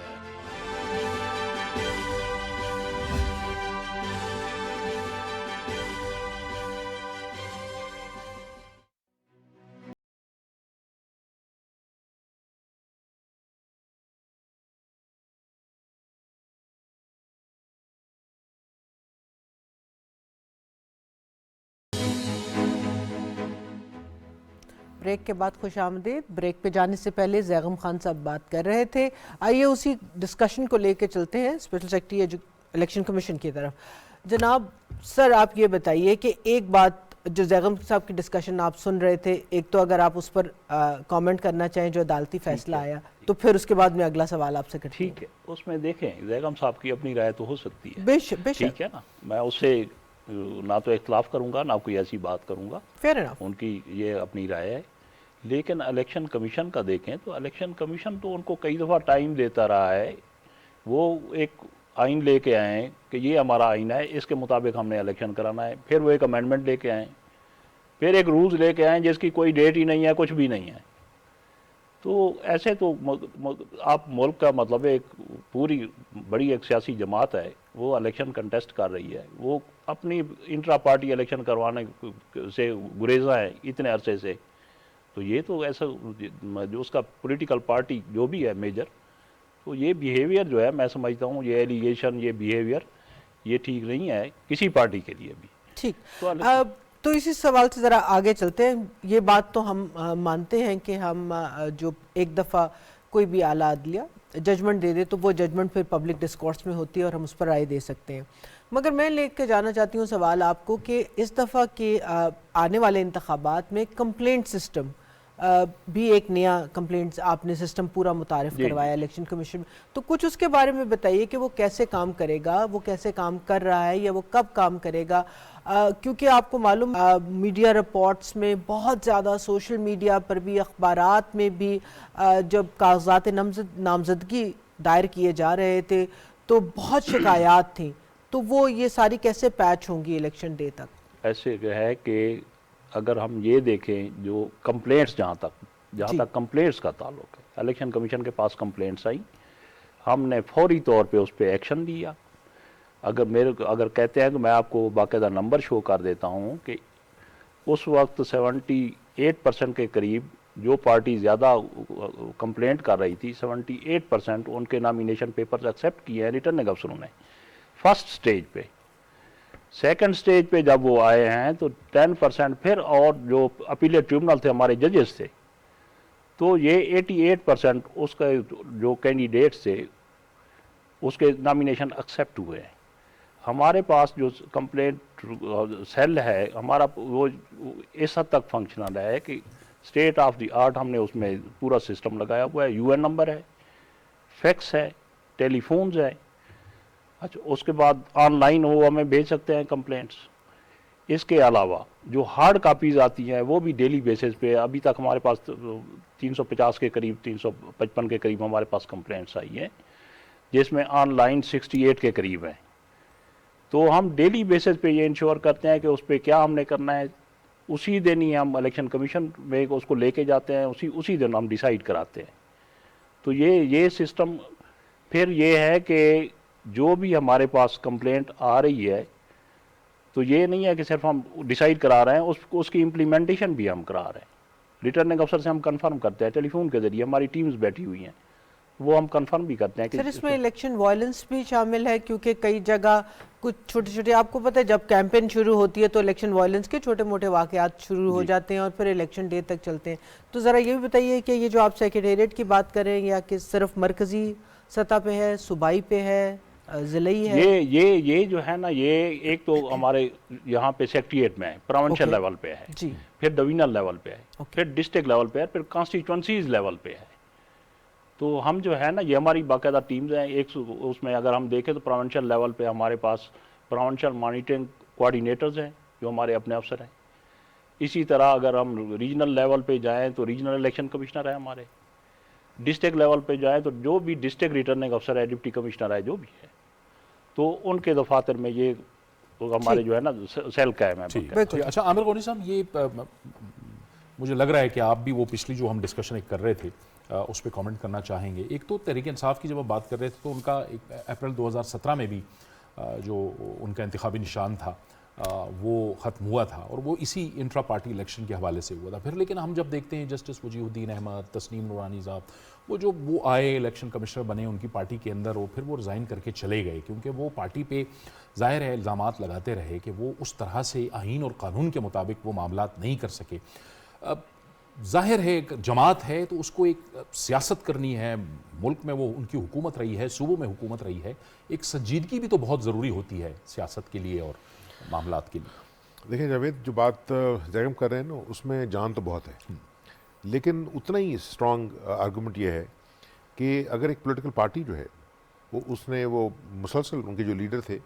ब्रेक के बाद खुश आमदीद। ब्रेक पे जाने से पहले जैगम खान साहब बात कर रहे थे, आइए उसी डिस्कशन को लेके चलते हैं स्पेशल सेक्रेटरी इलेक्शन कमीशन की तरफ। जनाब सर, आप ये बताइए कि एक बात जो जैगम साहब की डिस्कशन आप सुन रहे थे, एक तो अगर आप उस पर कमेंट करना चाहें जो अदालती फैसला आया, तो फिर उसके बाद मैं अगला सवाल आपसे करती हूं। ठीक है, उसमें देखें जैगम साहब की अपनी राय तो हो सकती है, बेशक ठीक है ना, मैं उससे ना तो इख्तलाफ करूंगा ना कोई ऐसी बात करूंगा, फेयर एनफ, उनकी ये अपनी राय है। लेकिन इलेक्शन कमीशन का देखें तो इलेक्शन कमीशन तो उनको कई दफ़ा टाइम देता रहा है। वो एक आइन लेके आए कि ये हमारा आइन है, इसके मुताबिक हमने इलेक्शन कराना है, फिर वो एक अमेंडमेंट लेके आए, फिर एक रूल्स लेके आए जिसकी कोई डेट ही नहीं है, कुछ भी नहीं है। तो ऐसे तो आप मुल्क का मतलब एक पूरी बड़ी एक सियासी जमात है, वो इलेक्शन कंटेस्ट कर रही है, वो अपनी इंट्रा पार्टी इलेक्शन करवाने से गुरेजा है इतने अरसे से। तो ये तो ऐसा जो उसका पॉलिटिकल पार्टी जो भी है मेजर, तो ये बिहेवियर जो है मैं समझता हूँ, ये एलिगेशन, ये बिहेवियर ये ठीक नहीं है किसी पार्टी के लिए भी। ठीक, तो इसी सवाल से ज़रा आगे चलते हैं। ये बात तो हम मानते हैं कि हम जो एक दफ़ा कोई भी आला अदलिया जजमेंट दे दे तो वो जजमेंट फिर पब्लिक डिस्कोर्स में होती है और हम उस पर राय दे सकते हैं। मगर मैं लेकर जाना चाहती हूँ सवाल आपको कि इस दफ़ा के आने वाले इंतखाबात में कंप्लेंट सिस्टम भी एक नया कंप्लेंट्स आपने सिस्टम पूरा मुतारिफ करवाया इलेक्शन कमीशन में, तो कुछ उसके बारे में बताइए कि वो कैसे काम करेगा, वो कैसे काम कर रहा है या वो कब काम करेगा। क्योंकि आपको मालूम मीडिया रिपोर्ट्स में बहुत ज़्यादा, सोशल मीडिया पर भी, अखबारात में भी जब कागजात नामजदगी दायर किए जा रहे थे तो बहुत शिकायत थी, तो वो ये सारी कैसे पैच होंगी इलेक्शन डे तक? ऐसे है कि अगर हम ये देखें जो कंप्लेंट्स जहाँ तक कंप्लेंट्स का ताल्लुक है, इलेक्शन कमीशन के पास कंप्लेंट्स आई, हमने फौरी तौर पे उस पर एक्शन लिया। अगर कहते हैं कि मैं आपको बाकायदा नंबर शो कर देता हूँ कि उस वक्त 78% के करीब जो पार्टी ज़्यादा कंप्लेंट कर रही थी, 78% उनके नॉमिनेशन पेपर्स एक्सेप्ट किए हैं रिटर्निंग अफसरों ने फर्स्ट स्टेज पे। सेकंड स्टेज पे जब वो आए हैं तो 10% फिर, और जो अपीलेट ट्रिब्यूनल थे हमारे जजेस थे, तो ये 88% उसका जो कैंडिडेट्स थे उसके नॉमिनेशन एक्सेप्ट हुए हैं। हमारे पास जो कंप्लेंट सेल है हमारा वो इस हद तक फंक्शनल है कि स्टेट ऑफ द आर्ट हमने उसमें पूरा सिस्टम लगाया हुआ है। यूएन नंबर है, फैक्स है, टेलीफोन्स है। अच्छा, उसके बाद ऑनलाइन वो हमें भेज सकते हैं कंप्लेंट्स। इसके अलावा जो हार्ड कापीज़ आती हैं वो भी डेली बेसिस पे, अभी तक हमारे पास 350 के करीब, 355 के करीब हमारे पास कंप्लेंट्स आई हैं, जिसमें ऑनलाइन 68 के करीब हैं। तो हम डेली बेसिस पे ये इंश्योर करते हैं कि उस पर क्या हमने करना है, उसी दिन ही हम इलेक्शन कमीशन में उसको लेके जाते हैं, उसी दिन हम डिसाइड कराते हैं। तो ये सिस्टम फिर ये है कि जो भी हमारे पास कंप्लेंट आ रही है, तो ये नहीं है कि सिर्फ हम डिसाइड करा रहे हैं, उसकी इम्प्लीमेंटेशन भी हम करा रहे हैं। रिटर्निंग अफसर से हम कंफर्म करते हैं, टेलीफोन के जरिए हमारी टीम्स बैठी हुई हैं, वो हम कंफर्म भी करते हैं कि सर इसमें इलेक्शन वायलेंस भी शामिल है, क्योंकि कई जगह कुछ छोटे छोटे, आपको पता है जब कैंपेन शुरू होती है तो इलेक्शन वायलेंस के छोटे मोटे वाकयात शुरू हो जाते हैं और फिर इलेक्शन डे तक चलते हैं। तो ज़रा ये भी बताइए कि ये जो आप सेक्रेटेरिएट की बात कर रहे हैं, या कि सिर्फ मरकजी सतह पे है, सूबाई पे है, ज़िलाई है? ये जो है ना, ये एक तो हमारे यहाँ पे सेक्रेटेरिएट में है, प्रोविंशियल लेवल पे है जी, फिर डिवीजनल लेवल पे है, फिर डिस्ट्रिक्ट लेवल पे है, फिर कॉन्स्टिट्यूंसीज लेवल पे है। तो हम जो है ना, ये हमारी बाकायदा टीम्स हैं। एक उसमें अगर हम देखें तो प्रोविंशियल लेवल पे हमारे पास प्रोविंशियल मॉनिटरिंग कोऑर्डिनेटर्स हैं जो हमारे अपने अफसर हैं। इसी तरह अगर हम रीजनल लेवल पे जाएं तो रीजनल इलेक्शन कमिश्नर है हमारे। डिस्ट्रिक्ट लेवल पे जाएं तो जो भी डिस्ट्रिक्ट रिटर्निंग अफसर है, डिप्टी कमिश्नर है, जो भी है, तो उनके दफातर में ये हमारे जो है ना सेल कायम है। अच्छा आमिर गौनी साहब, ये मुझे लग रहा है कि आप भी वो पिछली जो हम डिस्कशन कर रहे थे उस पर कमेंट करना चाहेंगे। एक तो तहरीक इंसाफ की जब आप बात कर रहे थे तो उनका अप्रैल 2017 में भी जो उनका इंतखाबी निशान था वो ख़त्म हुआ था, और वो इसी इंट्रा पार्टी इलेक्शन के हवाले से हुआ था। फिर लेकिन हम जब देखते हैं जस्टिस वजीहुद्दीन अहमद, तस्नीम नूरानी साहब, वो आए, इलेक्शन कमिश्नर बने उनकी पार्टी के अंदर, वो फिर वो रिज़ाइन करके चले गए, क्योंकि वो पार्टी पे ज़ाहिर है इल्ज़ामात लगाते रहे कि वो उस तरह से आईन और कानून के मुताबिक वो मामलात नहीं कर सके। जाहिर है एक जमात है तो उसको एक सियासत करनी है, मुल्क में वो उनकी हुकूमत रही है, सूबों में हुकूमत रही है, एक संजीदगी भी तो बहुत ज़रूरी होती है सियासत के लिए और मामलात के लिए। देखिए जावेद, जो बात जैगम कर रहे हैं ना, उसमें जान तो बहुत है, लेकिन उतना ही स्ट्रॉन्ग आर्गूमेंट ये है कि अगर एक पॉलिटिकल पार्टी जो है वो मुसलसल, उनके जो लीडर थे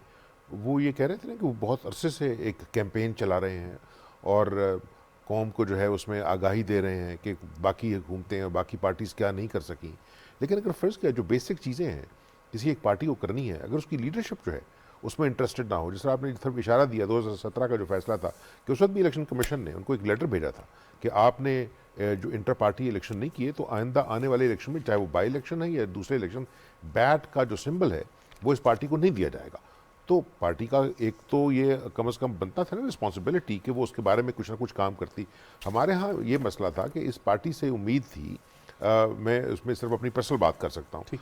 वो ये कह रहे थे ना कि वो बहुत अरसे से एक कैंपेन चला रहे हैं और कौम को जो है उसमें आगाही दे रहे हैं कि बाकी हुकूमतें और बाकी पार्टीज़ क्या नहीं कर सकी। लेकिन अगर फ़र्ज़ किया जो बेसिक चीज़ें हैं किसी एक पार्टी को करनी है, अगर उसकी लीडरशिप जो है उसमें इंटरेस्टेड ना हो, जिस तरह आपने तरफ इशारा दिया 2017 का जो फैसला था कि उस वक्त भी इलेक्शन कमीशन ने उनको एक लेटर भेजा था कि आपने जो इंटर पार्टी इलेक्शन नहीं किए तो आइंदा आने वाले इलेक्शन में, चाहे वो बाई इलेक्शन है या दूसरे इलेक्शन, बैट का जो सिंबल है वो इस पार्टी को नहीं दिया जाएगा। तो पार्टी का एक तो ये कम से कम बनता था ना रिस्पॉन्सिबिलिटी कि वो उसके बारे में कुछ ना कुछ काम करती। हमारे यहाँ ये मसला था कि इस पार्टी से उम्मीद थी, मैं उसमें सिर्फ अपनी पर्सनल बात कर सकता हूँ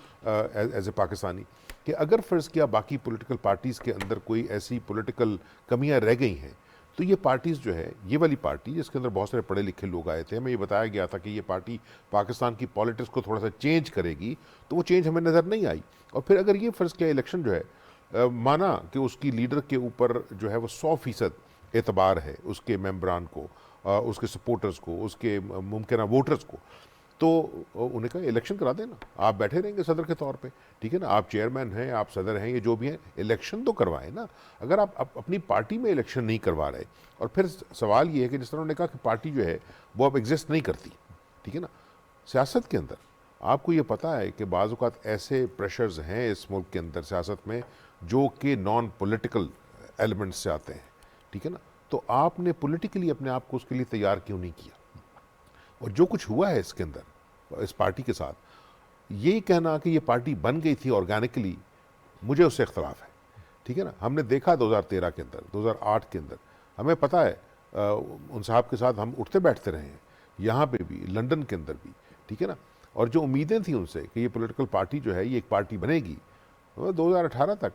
एज ए पाकिस्तानी, कि अगर फ़र्ज़ किया बाकी पॉलिटिकल पार्टीज़ के अंदर कोई ऐसी पॉलिटिकल कमियाँ रह गई हैं तो ये पार्टीज़ जो है, ये वाली पार्टी जिसके अंदर बहुत सारे पढ़े लिखे लोग आए थे, हमें ये बताया गया था कि ये पार्टी पाकिस्तान की पॉलिटिक्स को थोड़ा सा चेंज करेगी, तो वो चेंज हमें नज़र नहीं आई। और फिर अगर ये फ़र्ज़ किया इलेक्शन जो है माना कि उसकी लीडर के ऊपर जो है वो 100% एतबार है उसके मेंबरान को, उसके सपोर्टर्स को, उसके मुमकिन वोटर्स को, तो उन्हें कहा इलेक्शन करा देना, आप बैठे रहेंगे सदर के तौर पे, ठीक है ना, आप चेयरमैन हैं, आप सदर हैं, ये जो भी हैं, इलेक्शन तो करवाएं ना। अगर आप अपनी पार्टी में इलेक्शन नहीं करवा रहे, और फिर सवाल ये है कि जिस तरह उन्होंने कहा कि पार्टी जो है वो अब एग्जिस्ट नहीं करती, ठीक है ना, सियासत के अंदर आपको ये पता है कि बाज़ औक़ात ऐसे प्रेशर्स हैं इस मुल्क के अंदर सियासत में जो कि नॉन पॉलिटिकल एलिमेंट्स से आते हैं, ठीक है ना, तो आपने पॉलिटिकली अपने आप को उसके लिए तैयार क्यों नहीं किया? और जो कुछ हुआ है इसके अंदर इस पार्टी के साथ, यही कहना कि ये पार्टी बन गई थी ऑर्गेनिकली, मुझे उससे इख्तलाफ है। ठीक है ना, हमने देखा 2013 के अंदर, 2008 के अंदर, हमें पता है उन साहब के साथ हम उठते बैठते रहे हैं, यहाँ पे भी, लंदन के अंदर भी। ठीक है ना, और जो उम्मीदें थी उनसे कि ये पॉलिटिकल पार्टी जो है ये एक पार्टी बनेगी, 2018 तक,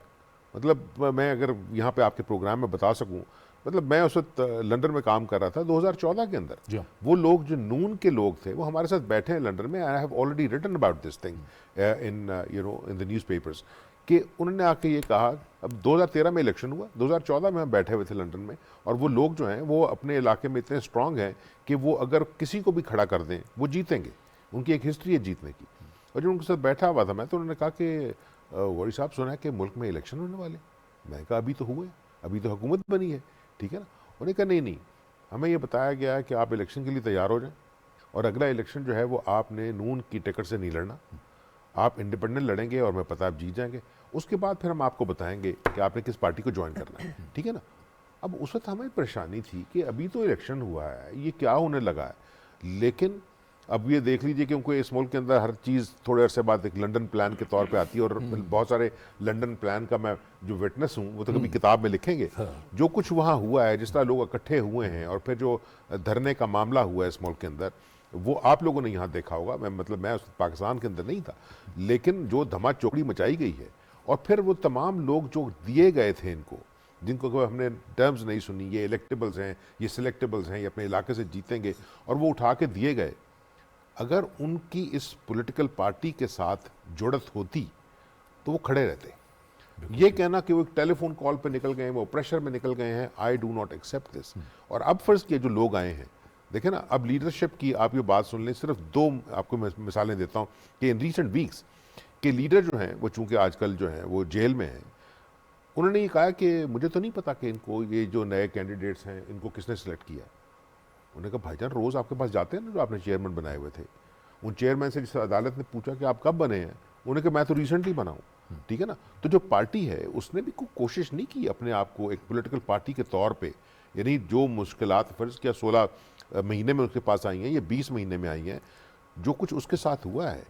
मतलब मैं अगर यहाँ पे आपके प्रोग्राम में बता सकूँ, मतलब मैं उस वक्त लंदन में काम कर रहा था 2014 के अंदर। वो लोग जो नून के लोग थे वो हमारे साथ बैठे हैं लंदन में। I have already written about this thing in the newspapers, कि उन्होंने आके ये कहा, अब 2013 में इलेक्शन हुआ, 2014 में हम बैठे हुए थे लंदन में, और वो लोग जो हैं वो अपने इलाके में इतने स्ट्रांग हैं कि वो अगर किसी को भी खड़ा कर दें वो जीतेंगे, उनकी एक हिस्ट्री है जीतने की। और जब उनके साथ बैठा हुआ था मैं, तो उन्होंने कहा कि वरी साहब सुना है कि मुल्क में इलेक्शन होने वाले। मैं कहा अभी तो हुए, अभी तो हुकूमत बनी है। ठीक है ना, उन्होंने कहा नहीं, हमें ये बताया गया है कि आप इलेक्शन के लिए तैयार हो जाएं, और अगला इलेक्शन जो है वो आपने नून की टिकट से नहीं लड़ना, आप इंडिपेंडेंट लड़ेंगे और मैं पता आप जीत जाएंगे, उसके बाद फिर हम आपको बताएंगे कि आपने किस पार्टी को ज्वाइन करना है। ठीक है ना, अब उस वक्त हमें परेशानी थी कि अभी तो इलेक्शन हुआ है, ये क्या होने लगा है। लेकिन अब ये देख लीजिए, क्योंकि इस मुल्क के अंदर हर चीज़ थोड़े अरसे बाद एक लंदन प्लान के तौर पे आती है, और बहुत सारे लंदन प्लान का मैं जो विटनेस हूँ वो तो कभी किताब में लिखेंगे। जो कुछ वहाँ हुआ है, जिस तरह लोग इकट्ठे हुए हैं, और फिर जो धरने का मामला हुआ है इस मुल्क के अंदर, वो आप लोगों ने यहाँ देखा होगा। मैं उस पाकिस्तान के अंदर नहीं था, लेकिन जो धमा चौकड़ी मचाई गई है, और फिर वो तमाम लोग जो दिए गए थे इनको, जिनको हमने टर्म्स नहीं सुनी, ये इलेक्टेबल्स हैं, ये सिलेक्टेबल्स हैं, ये अपने इलाके से जीतेंगे, और वो उठा के दिए गए। अगर उनकी इस पॉलिटिकल पार्टी के साथ जुड़त होती तो वो खड़े रहते। ये कहना कि वो एक टेलीफोन कॉल पे निकल गए हैं, वो प्रेशर में निकल गए हैं, I do not accept this. और अब फर्ज किए जो लोग आए हैं, देखें ना, अब लीडरशिप की आप ये बात सुन लें, सिर्फ दो आपको मैं मिसालें देता हूँ कि इन रीसेंट वीक्स के लीडर जो हैं वो चूँकि आजकल जो हैं वो जेल में हैं, उन्होंने ये कहा कि मुझे तो नहीं पता कि इनको, ये जो नए कैंडिडेट्स हैं, इनको किसने सेलेक्ट किया। उन्होंने कहा भाईजान रोज़ आपके पास जाते हैं ना जो आपने चेयरमैन बनाए हुए थे, उन चेयरमैन से जिस अदालत ने पूछा कि आप कब बने हैं, उन्होंने कहा मैं तो रिसेंटली बना हूँ। ठीक है ना, तो जो पार्टी है उसने भी कोई कोशिश नहीं की अपने आप को एक पॉलिटिकल पार्टी के तौर पे, यानी जो मुश्किलात फ़र्ज़ किया 16 महीने में उसके पास आई हैं, ये 20 महीने में आई हैं, जो कुछ उसके साथ हुआ है,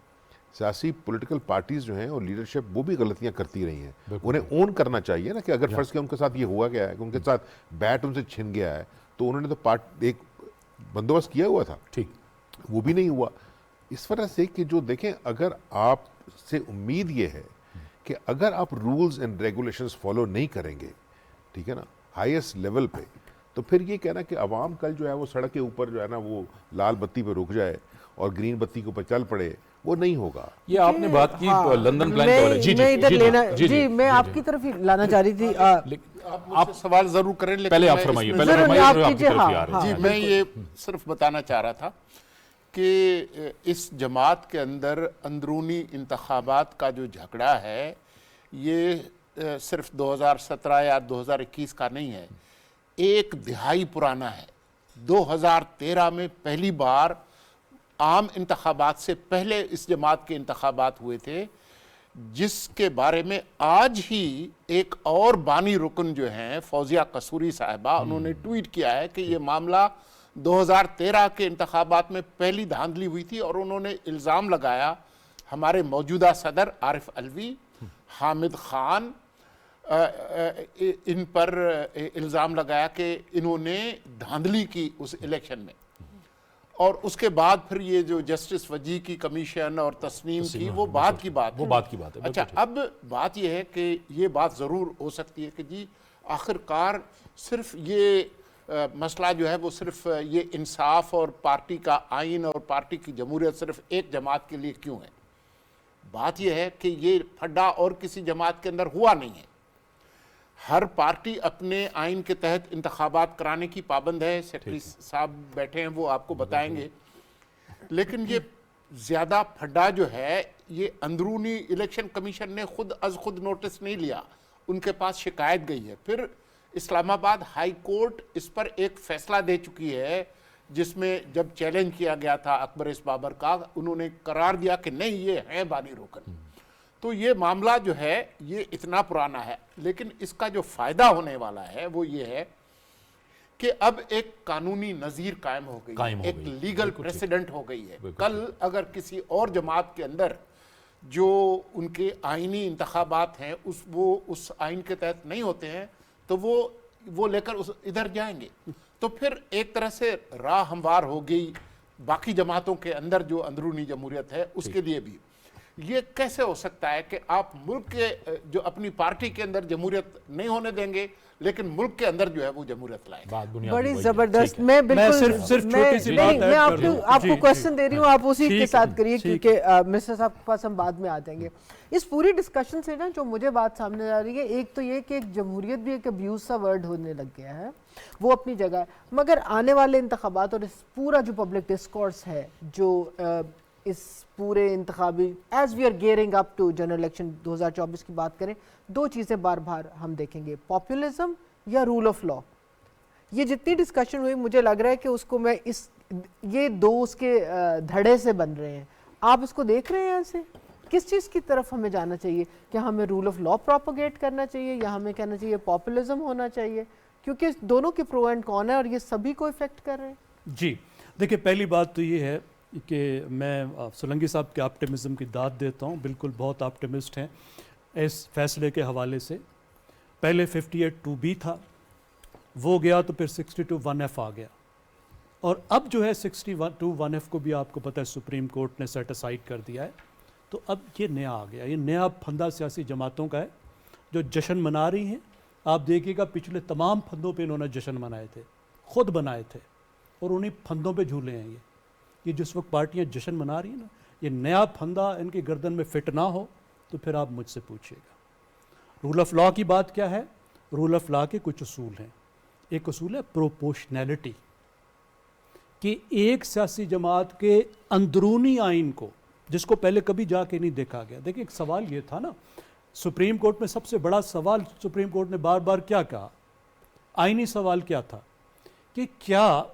सियासी पॉलिटिकल पार्टीज़ जो हैं और लीडरशिप वो भी गलतियाँ करती रही हैं। उन्हें ओन करना चाहिए ना कि अगर फ़र्ज़ किया उनके साथ ये हुआ गया है कि उनके साथ बैट उनसे छिन गया है, तो उन्होंने तो एक बंदोबस्त किया हुआ था, ठीक, वो भी नहीं हुआ। इस वजह से कि जो देखें, अगर आपसे उम्मीद ये है कि अगर आप रूल्स एंड रेगुलेशंस फॉलो नहीं करेंगे, ठीक है ना, हाईएस्ट लेवल पे, तो फिर ये कहना कि अवाम कल जो है वो सड़क के ऊपर जो है ना वो लाल बत्ती पे रुक जाए और ग्रीन बत्ती के ऊपर चल पड़े, वो नहीं होगा। ये आपने बात की लंदन प्लान के वाले। जी मैं इधर लेना, जी मैं आपकी तरफ ही लाना चाह रही थी। आप सवाल जरूर करें, लेकिन पहले आप फरमाइए, जी मैं ये सिर्फ बताना चाह रहा था कि इस जमात के अंदर अंदरूनी इंतखाबात का जो झगड़ा है, ये सिर्फ 2017 या 2021 का नहीं है, एक दिहाई पुराना है। 2013 में पहली बार आम इंतखाबात से पहले इस जमात के इंतखाबात हुए थे, जिसके बारे में आज ही एक और बानी रुकन जो हैं फौजिया कसूरी साहिबा, उन्होंने ट्वीट किया है कि ये मामला 2013 के इंतखाबात में पहली धांधली हुई थी, और उन्होंने इल्ज़ाम लगाया हमारे मौजूदा सदर आरिफ अलवी, हामिद खान, इन पर इल्ज़ाम लगाया कि इन्होंने धांधली की उस इलेक्शन में। और उसके बाद फिर ये जो जस्टिस वजी की कमीशन और तस्नीम की, वो बात की बात है। अच्छा, अब बात ये है कि ये बात ज़रूर हो सकती है कि जी आखिरकार सिर्फ ये मसला जो है वो सिर्फ ये इंसाफ और पार्टी का आइन और पार्टी की जमहूरियत सिर्फ एक जमात के लिए क्यों है। बात यह है कि ये फड्डा और किसी जमात के अंदर हुआ नहीं है। हर पार्टी अपने आइन के तहत इंतखाबात कराने की पाबंद है। सेक्रेटरी साहब बैठे हैं, वो आपको बताएंगे। लेकिन ये ज़्यादा फड्डा जो है ये अंदरूनी इलेक्शन कमीशन ने खुद नोटिस नहीं लिया, उनके पास शिकायत गई है। फिर इस्लामाबाद हाई कोर्ट इस पर एक फैसला दे चुकी है, जिसमें जब चैलेंज किया गया था अकबर इस बाबर का, उन्होंने करार दिया कि नहीं, ये है बानी रोकन। तो ये मामला जो है ये इतना पुराना है, लेकिन इसका जो फ़ायदा होने वाला है वो ये है कि अब एक कानूनी नज़ीर कायम हो गई है, एक लीगल प्रेसिडेंट हो गई है। कल अगर किसी और जमात के अंदर जो उनके आइनी इंतखाबात हैं उस आइन के तहत नहीं होते हैं तो वो लेकर इधर जाएंगे, तो फिर एक तरह से राह हमवार हो गई बाकी जमातों के अंदर जो अंदरूनी जमहूरियत है उसके लिए भी। ये कैसे हो सकता है कि आप मुल्क के जो अपनी पार्टी के अंदर जमहूरियत नहीं होने देंगे लेकिन मुल्क के अंदर जो है वो जमहूरियत लाएंगे? बड़ी जबरदस्त। मैं बिल्कुल मैं आपको क्वेश्चन दे रही हूँ, आप उसी के साथ करिए क्योंकि मिस्टर साहब के पास हम बाद में आ जाएंगे। इस पूरी डिस्कशन से ना जो मुझे बात सामने आ रही है, एक तो ये कि एक जमहूरियत भी एक अब्यूज सा वर्ड होने लग गया है, वो अपनी जगह है, मगर आने वाले इंतखाबात और इस पूरा जो पब्लिक डिस्कोर्स है जो इस पूरे इंतखाबी as we are gearing up to general election 2024 की बात करें, दो चीज़ें बार बार हम देखेंगे, पॉपुलिज्म या रूल ऑफ लॉ। ये जितनी डिस्कशन हुई मुझे लग रहा है कि उसको मैं ये दो उसके धड़े से बन रहे हैं। आप इसको देख रहे हैं ऐसे? किस चीज़ की तरफ हमें जाना चाहिए? क्या हमें रूल ऑफ लॉ प्रोपोगेट करना चाहिए या हमें कहना चाहिए पॉपुलिज्म होना चाहिए? क्योंकि दोनों के प्रो एंड कॉन है और ये सभी को इफेक्ट कर रहे हैं। जी देखिए, पहली बात तो ये है कि मैं सोलंकी साहब के ऑप्टिमिज्म की दाद देता हूँ, बिल्कुल बहुत ऑप्टिमिस्ट हैं इस फैसले के हवाले से। पहले 58(2)B था, वो गया तो फिर 62(1)F आ गया, और अब जो है 62(1)F को भी आपको पता है सुप्रीम कोर्ट ने सेट असाइड कर दिया है। तो अब ये नया आ गया, ये नया फंदा सियासी जमातों का है जो जश्न मना रही हैं। आप देखिएगा पिछले तमाम फंदों पे इन्होंने जश्न मनाए थे, खुद बनाए थे, और उन्हीं फंदों पे झूले हैं ये जिस वक्त पार्टियां जश्न मना रही हैं ना, ये नया फंदा इनकी गर्दन में फिट ना हो तो फिर आप मुझसे पूछिएगा। रूल ऑफ लॉ की बात क्या है? रूल ऑफ लॉ के कुछ उसूल हैं। एक उसूल है प्रोपोर्शनैलिटी, कि एक सियासी जमात के अंदरूनी आइन को, जिसको पहले कभी जाके नहीं देखा गया। देखिए, एक सवाल ये था ना, सुप्रीम कोर्ट में सबसे बड़ा सवाल सुप्रीम कोर्ट ने बार बार क्या कहा, आइनी सवाल क्या था कि क्या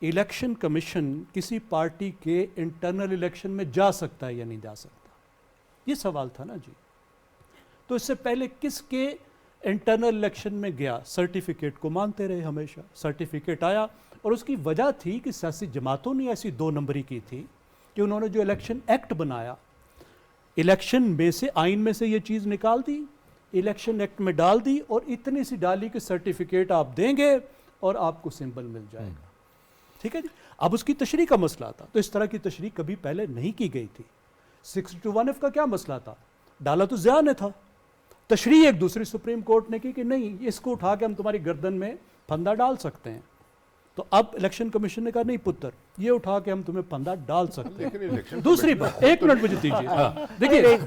इलेक्शन कमीशन किसी पार्टी के इंटरनल इलेक्शन में जा सकता है या नहीं जा सकता, ये सवाल था ना जी। तो इससे पहले किसके इंटरनल इलेक्शन में गया? सर्टिफिकेट को मानते रहे हमेशा, सर्टिफिकेट आया, और उसकी वजह थी कि सियासी जमातों ने ऐसी 2 नंबरी की थी कि उन्होंने जो इलेक्शन एक्ट बनाया, इलेक्शन में से, आइन में से ये चीज़ निकाल दी, इलेक्शन एक्ट में डाल दी, और इतनी सी डाली कि सर्टिफिकेट आप देंगे और आपको सिंबल मिल जाएगा। ठीक है जी। अब उसकी तशरीह का मसला था, तो इस तरह की तशरीह कभी पहले नहीं की गई थी। 62(1)F का क्या मसला था? डाला तो ज़िया ने था, तशरीह एक दूसरी सुप्रीम कोर्ट ने की कि नहीं, इसको उठा के हम तुम्हारी गर्दन में फंदा डाल सकते हैं। तो अब इलेक्शन कमीशन ने कहा नहीं पुत्र, ये उठा के हम तुम्हें फंदा डाल सकते हैं। दूसरी बात, 1 मिनट मुझे दीजिए, देखिए एक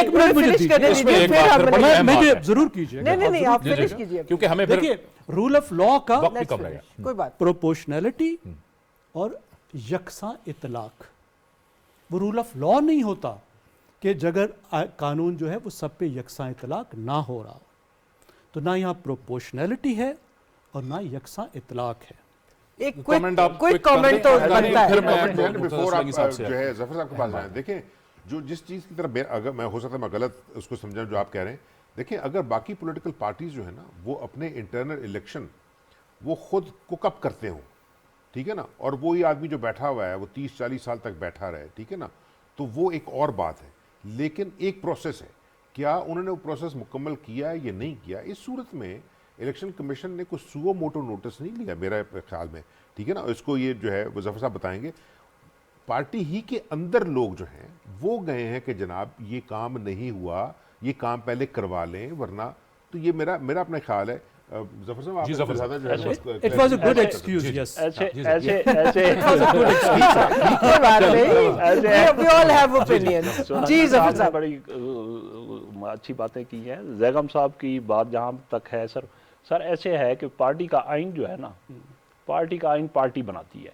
मिनट मुझे दीजिए, जरूर कीजिए, नहीं आप फिनिश कीजिए, क्योंकि हमें देखिए रूल ऑफ लॉ का कोई बात, प्रोपोर्शनैलिटी और यकसा इतलाक, वो रूल ऑफ लॉ नहीं होता कि अगर कानून जो है वो सब पे यकसा इतलाक ना हो रहा, तो ना यहाँ प्रोपोर्शनैलिटी है और ना यकसा इतलाक है। एक क्विक कमेंट तो बनता है। बिफोर आप जो है जफर साहब के पास जाएं, देखें जो जिस चीज़ की तरफ, अगर मैं हो सकता है मैं गलत उसको समझा जो आप कह रहे हैं, देखें अगर बाकी पॉलिटिकल पार्टीज जो है ना वो अपने इंटरनल इलेक्शन वो खुद कुक अप करते हो, ठीक है ना, और वो ही आदमी जो बैठा हुआ है वो 30-40 साल तक बैठा रहे, ठीक है ना, तो वो एक और बात है। लेकिन एक प्रोसेस है, क्या उन्होंने वो प्रोसेस मुकम्मल किया है या नहीं किया? इस सूरत में इलेक्शन कमीशन ने कुछ सुओ मोटो नोटिस नहीं लिया मेरा ख्याल में, ठीक है ना। इसको ये जो है वो जफर साहब बताएंगे, पार्टी ही के अंदर लोग जो हैं वो गए हैं कि जनाब ये काम नहीं हुआ, ये काम पहले करवा लें, वरना तो ये मेरा अपना ख्याल है। जफर साहब आप ज़्यादा जो है it was a good excuse, yes, ऐसे वी ऑल हैव ओपिनियंस। जी जफर साहब, बड़ी अच्छी बातें की हैं। जैगम साहब की बात जहाँ तक है सर ऐसे है कि पार्टी का आइन जो है ना, पार्टी का आइन पार्टी बनाती है,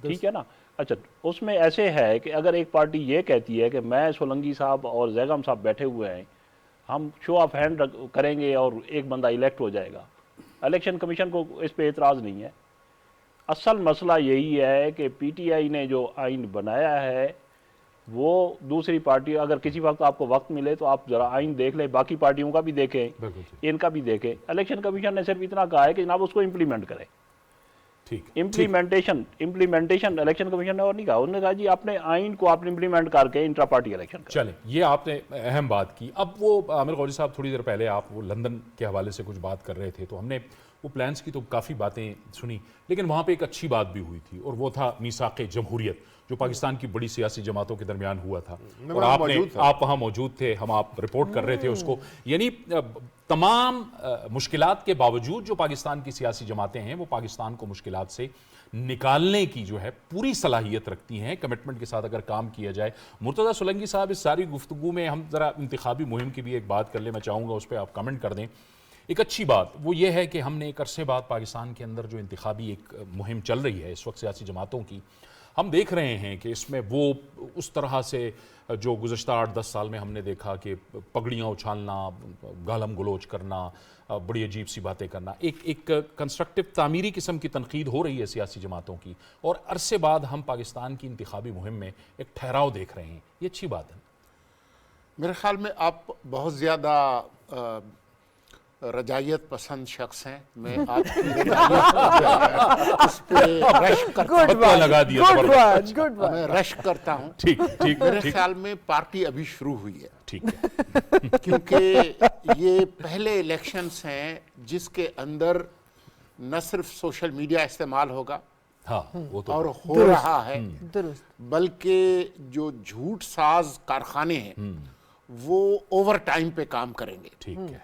ठीक है ना। अच्छा, उसमें ऐसे है कि अगर एक पार्टी ये कहती है कि मैं सोलंकी साहब और जैगम साहब बैठे हुए हैं, हम शो ऑफ हैंड करेंगे और एक बंदा इलेक्ट हो जाएगा, इलेक्शन कमीशन को इस पे एतराज़ नहीं है। असल मसला यही है कि पीटीआई ने जो आइन बनाया है वो दूसरी पार्टी, अगर किसी वक्त आपको वक्त मिले तो आप जरा आइन देख लें, बाकी पार्टियों का भी देखें, इनका भी देखें। इलेक्शन कमीशन ने सिर्फ इतना कहा है कि जनाब उसको इम्प्लीमेंट करें। ठीक, इम्प्लीमेंटेशन इलेक्शन कमीशन ने और नहीं कहा, उन्होंने कहा जी आपने आइन को आपने इम्प्लीमेंट करके इंट्रा पार्टी इलेक्शन करें। चलें, ये आपने अहम बात की। अब वो आमिर गौरी साहब, थोड़ी देर पहले आप वो लंदन के हवाले से कुछ बात कर रहे थे, तो हमने वो प्लान्स की तो काफ़ी बातें सुनी, लेकिन वहाँ पे एक अच्छी बात भी हुई थी, और वो था मीसाक़े जमहूरियत, जो पाकिस्तान की बड़ी सियासी जमातों के दरमियान हुआ था, और आप वहाँ मौजूद थे, आप रिपोर्ट कर रहे थे उसको। यानी तमाम मुश्किलात के बावजूद जो पाकिस्तान की सियासी जमातें हैं, वो पाकिस्तान को मुश्किलात से निकालने की जो है पूरी सलाहियत रखती हैं, कमिटमेंट के साथ अगर काम किया जाए। मुर्तज़ा सोलंकी साहब, इस सारी गुफ्तगू में हम ज़रा इंतखाबी मुहिम की भी एक बात कर ले, मैं चाहूँगा उस पर आप कमेंट कर दें। एक अच्छी बात वो ये है कि हमने एक अरसे बाद पाकिस्तान के अंदर जो इंतखाबी एक मुहिम चल रही है इस वक्त सियासी जमातों की, हम देख रहे हैं कि इसमें वो उस तरह से जो गुज़श्ता 8-10 साल में हमने देखा कि पगड़ियाँ उछालना, गालम गलोच करना, बड़ी अजीब सी बातें करना, एक कंस्ट्रक्टिव तामीरी किस्म की तनकीद हो रही है सियासी जमातों की, और अरसे बाद हम पाकिस्तान की इंतखाबी मुहिम में एक ठहराव देख रहे हैं। ये अच्छी बात है। मेरे ख्याल में आप बहुत ज़्यादा रजायत पसंद शख्स हैं। मैं आपकी मैं रश करता हूँ। ठीक, मेरे ख्याल में पार्टी अभी शुरू हुई है। ठीक है। क्योंकि ये पहले इलेक्शंस हैं जिसके अंदर न सिर्फ सोशल मीडिया इस्तेमाल होगा, हाँ, वो तो और हो रहा है, बल्कि जो झूठ साज कारखाने हैं वो ओवर टाइम पे काम करेंगे। ठीक है।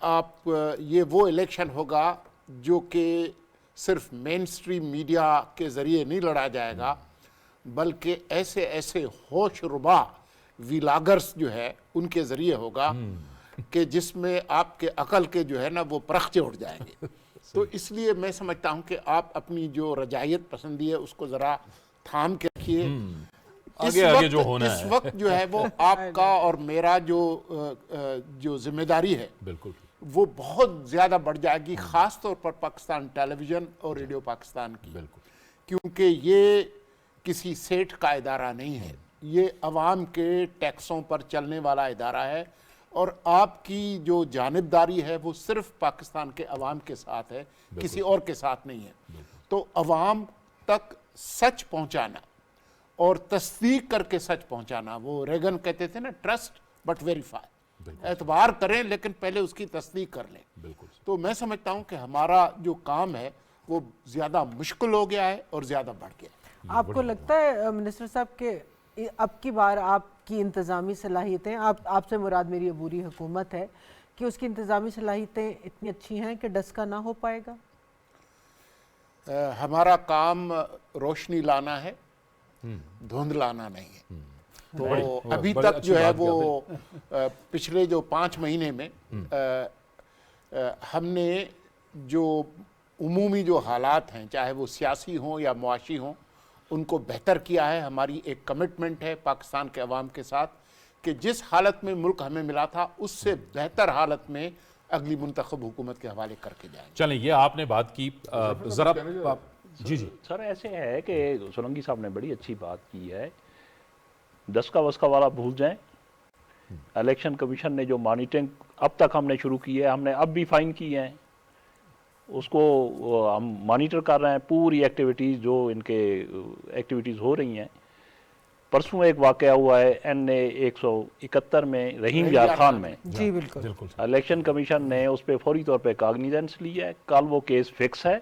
आप ये वो इलेक्शन होगा जो कि सिर्फ मेन स्ट्रीम मीडिया के ज़रिए नहीं लड़ा जाएगा, बल्कि ऐसे ऐसे होशरुबा विलागर्स जो है उनके ज़रिए होगा कि जिसमें आपके अकल के जो है ना वो परखचे उठ जाएंगे। तो इसलिए मैं समझता हूँ कि आप अपनी जो रजायत पसंदी है उसको ज़रा थाम के रखिए। आगे जो होना इस वक्त जो है वो आपका और मेरा जो जिम्मेदारी है, बिल्कुल, वो बहुत ज़्यादा बढ़ जाएगी, ख़ास तौर पर पाकिस्तान टेलीविज़न और रेडियो पाकिस्तान की। बिल्कुल, क्योंकि ये किसी सेठ का इदारा नहीं है, ये अवाम के टैक्सों पर चलने वाला इदारा है, और आपकी जो जानिबदारी है वो सिर्फ पाकिस्तान के अवाम के साथ है, किसी और के साथ नहीं है। तो अवाम तक सच पहुँचाना और तस्दीक करके सच पहुंचाना, वो रेगन कहते थे ना, ट्रस्ट बट वेरीफाई, एतबार करें लेकिन पहले उसकी तस्दीक कर लें। बिल्कुल। तो मैं समझता हूं कि हमारा जो काम है वो ज़्यादा मुश्किल हो गया है और ज़्यादा बढ़ गया है। आपको लगता है मिनिस्टर साहब के अब की बार आपकी इंतज़ामी सलाहियतें, आपसे मुराद मेरी अबूरी हुकूमत है, कि उसकी इंतज़ामी सलाहियतें इतनी अच्छी हैं कि डस्का ना हो पाएगा? हमारा काम रोशनी लाना है, धुंध लाना नहीं है। तो अभी तक जो है वो पिछले जो 5 महीने में हमने जो उमूमी जो हालात हैं, चाहे वो सियासी हों या मुआशी हों, उनको बेहतर किया है। हमारी एक कमिटमेंट है पाकिस्तान के अवाम के साथ कि जिस हालत में मुल्क हमें मिला था उससे बेहतर हालत में अगली मुंतखब हुकूमत के हवाले करके जाएंगे। चलें, ये आपने बात की, जरा जी सर, ऐसे है कि सोलंकी साहब ने बड़ी अच्छी बात की है, दस्का वस्का वाला भूल जाएं। इलेक्शन कमीशन ने जो मॉनिटरिंग अब तक हमने शुरू की है, हमने अब भी फाइन की है, उसको हम मॉनिटर कर रहे हैं, पूरी एक्टिविटीज़ जो इनके एक्टिविटीज़ हो रही हैं। परसों एक वाक़या हुआ है NA 171 में, रहीम यार खान में। जी बिल्कुल। इलेक्शन कमीशन ने उस पर फौरी तौर पर कागनिजेंस ली है, कल वो केस फिक्स है।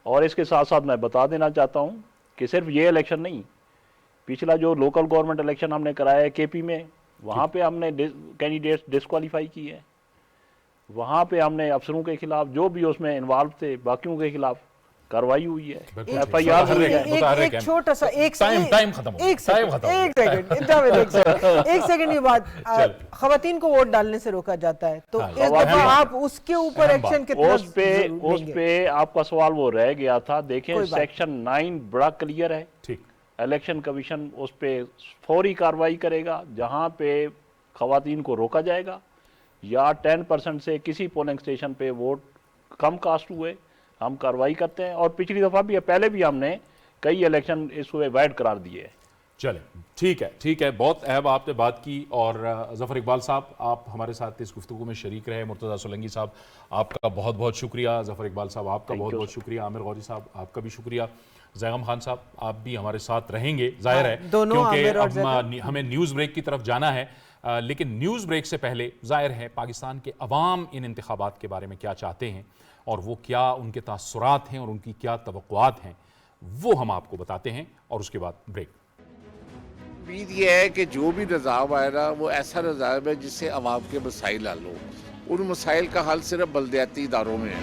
और इसके साथ साथ मैं बता देना चाहता हूँ कि सिर्फ ये इलेक्शन नहीं, पिछला जो लोकल गवर्नमेंट इलेक्शन हमने कराया है KP में, वहाँ पे हमने कैंडिडेट्स डिस्क्वालीफाई किए हैं, वहाँ पे हमने अफसरों के खिलाफ जो भी उसमें इन्वॉल्व थे बाकियों के खिलाफ कार्रवाई हुई है, FIR हुई है। एक छोटा सा एक टाइम खत्म, एक सेकंड ये बात, खवातीन को वोट डालने से रोका जाता है, तो इस दफा आप उसके ऊपर एक्शन कितना उस पे आपका सवाल वो रह गया था। देखें, सेक्शन 9 बड़ा क्लियर है। ठीक, इलेक्शन कमीशन उस पे फौरी कार्रवाई करेगा, जहां पे खवातीन को रोका जाएगा या 10% से किसी पोलिंग स्टेशन पे वोट कम कास्ट हुए, हम कार्रवाई करते हैं। और पिछली दफ़ा भी, पहले भी हमने कई इलेक्शन इसको अवॉइड करार दिए हैं। चले, ठीक है, बहुत अहम आपने बात की। और ज़फ़र इकबाल साहब, आप हमारे साथ इस गुफ्तगू में शरीक रहे। मुर्तज़ा सोलंकी साहब, आपका बहुत बहुत शुक्रिया। ज़फ़र इकबाल साहब, आपका बहुत बहुत शुक्रिया। आमिर गौरी साहब, आपका भी शुक्रिया। ज़ैगम खान साहब, आप भी हमारे साथ रहेंगे, जाहिर है, क्योंकि अब हमें न्यूज़ ब्रेक की तरफ जाना है। लेकिन न्यूज़ ब्रेक से पहले जाहिर है पाकिस्तान के अवाम इन इंतखाबात के बारे में क्या चाहते हैं और वो क्या उनके तासुरात हैं और उनकी क्या तवक्कुआत हैं, वो हम आपको बताते हैं और उसके बाद ब्रेक। उम्मीद ये है कि जो भी निज़ाम आए ना, वो ऐसा निज़ाम है जिससे अवाम के मसाइल हल हो। उन मसाइल का हल सिर्फ बल्दियाती इदारों में है।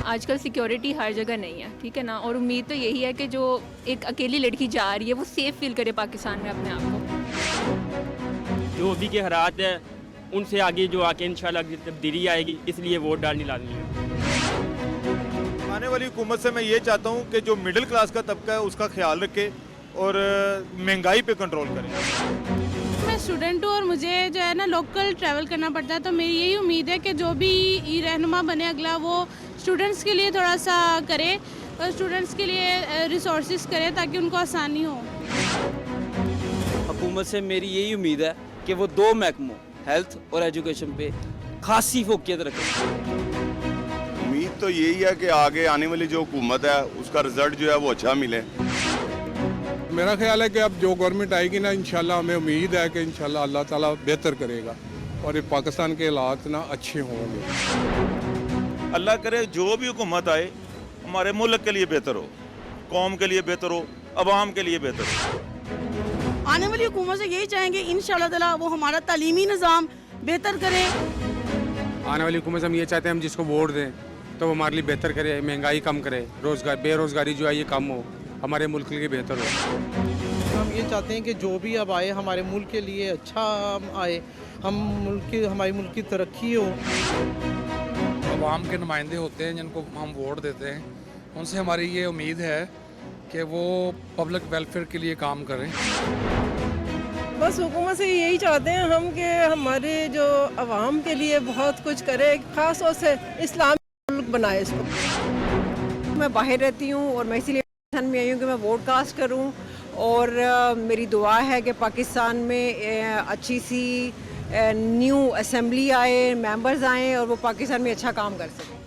आजकल सिक्योरिटी हर जगह नहीं है, ठीक है ना, और उम्मीद तो यही है कि जो एक अकेली लड़की जा रही है वो सेफ फील करे पाकिस्तान में अपने आप को। जो अभी के हालात है उनसे आगे जो आके इंशाल्लाह तब्दीली आएगी, इसलिए वोट डालनी लाजमी है। आने वाली हुकूमत से मैं ये चाहता हूँ कि जो मिडिल क्लास का तबका है उसका ख्याल रखे और महंगाई पे कंट्रोल करें। मैं स्टूडेंट हूँ और मुझे जो है ना लोकल ट्रैवल करना पड़ता है, तो मेरी यही उम्मीद है कि जो भी रहनुमा बने अगला, वो स्टूडेंट्स के लिए थोड़ा सा करे और स्टूडेंट्स के लिए रिसोर्सेज करे ताकि उनको आसानी हो। हुकूमत से मेरी यही उम्मीद है कि वो दो महकमों हेल्थ और एजुकेशन पे खासी फोकियत रखें। उम्मीद तो यही है कि आगे आने वाली जो हुकूमत है उसका रिजल्ट जो है वो अच्छा मिले। मेरा ख्याल है कि अब जो गवर्नमेंट आएगी ना, इंशाल्लाह हमें उम्मीद है कि इंशाल्लाह अल्लाह ताला बेहतर करेगा और ये पाकिस्तान के हालात ना अच्छे होंगे। अल्लाह करे जो भी हुकूमत आए हमारे मुल्क के लिए बेहतर हो, कौम के लिए बेहतर हो, अवाम के लिए बेहतर हो। आने वाली हुकूमत से यही चाहेंगे इंशाल्लाह ताला वो हमारा तालीमी निज़ाम बेहतर करे। आने वाली हुकूमत से हम ये चाहते हैं हम जिसको वोट दें तो वो हमारे लिए बेहतर करे, महंगाई कम करे, बेरोज़गारी जो है ये कम हो, हमारे मुल्क के लिए बेहतर हो। हम ये चाहते हैं कि जो भी अब आए हमारे मुल्क के लिए अच्छा आए, हमारे मुल्क की तरक्की हो। अवाम के नुमाइंदे होते हैं जिनको हम वोट देते हैं, उनसे हमारी ये उम्मीद है कि वो पब्लिक वेलफेयर के लिए काम करें। बस हुकूमत से यही चाहते हैं हम कि हमारे जो अवाम के लिए बहुत कुछ करे, ख़ास तौर से इस्लामी मुल्क बनाए इसको। मैं बाहर रहती हूँ और मैं इसीलिए में आई हूँ कि मैं वोट कास्ट करूँ और मेरी दुआ है कि पाकिस्तान में अच्छी सी न्यू असेंबली आए, मेंबर्स आएँ और वो पाकिस्तान में अच्छा काम कर सकें।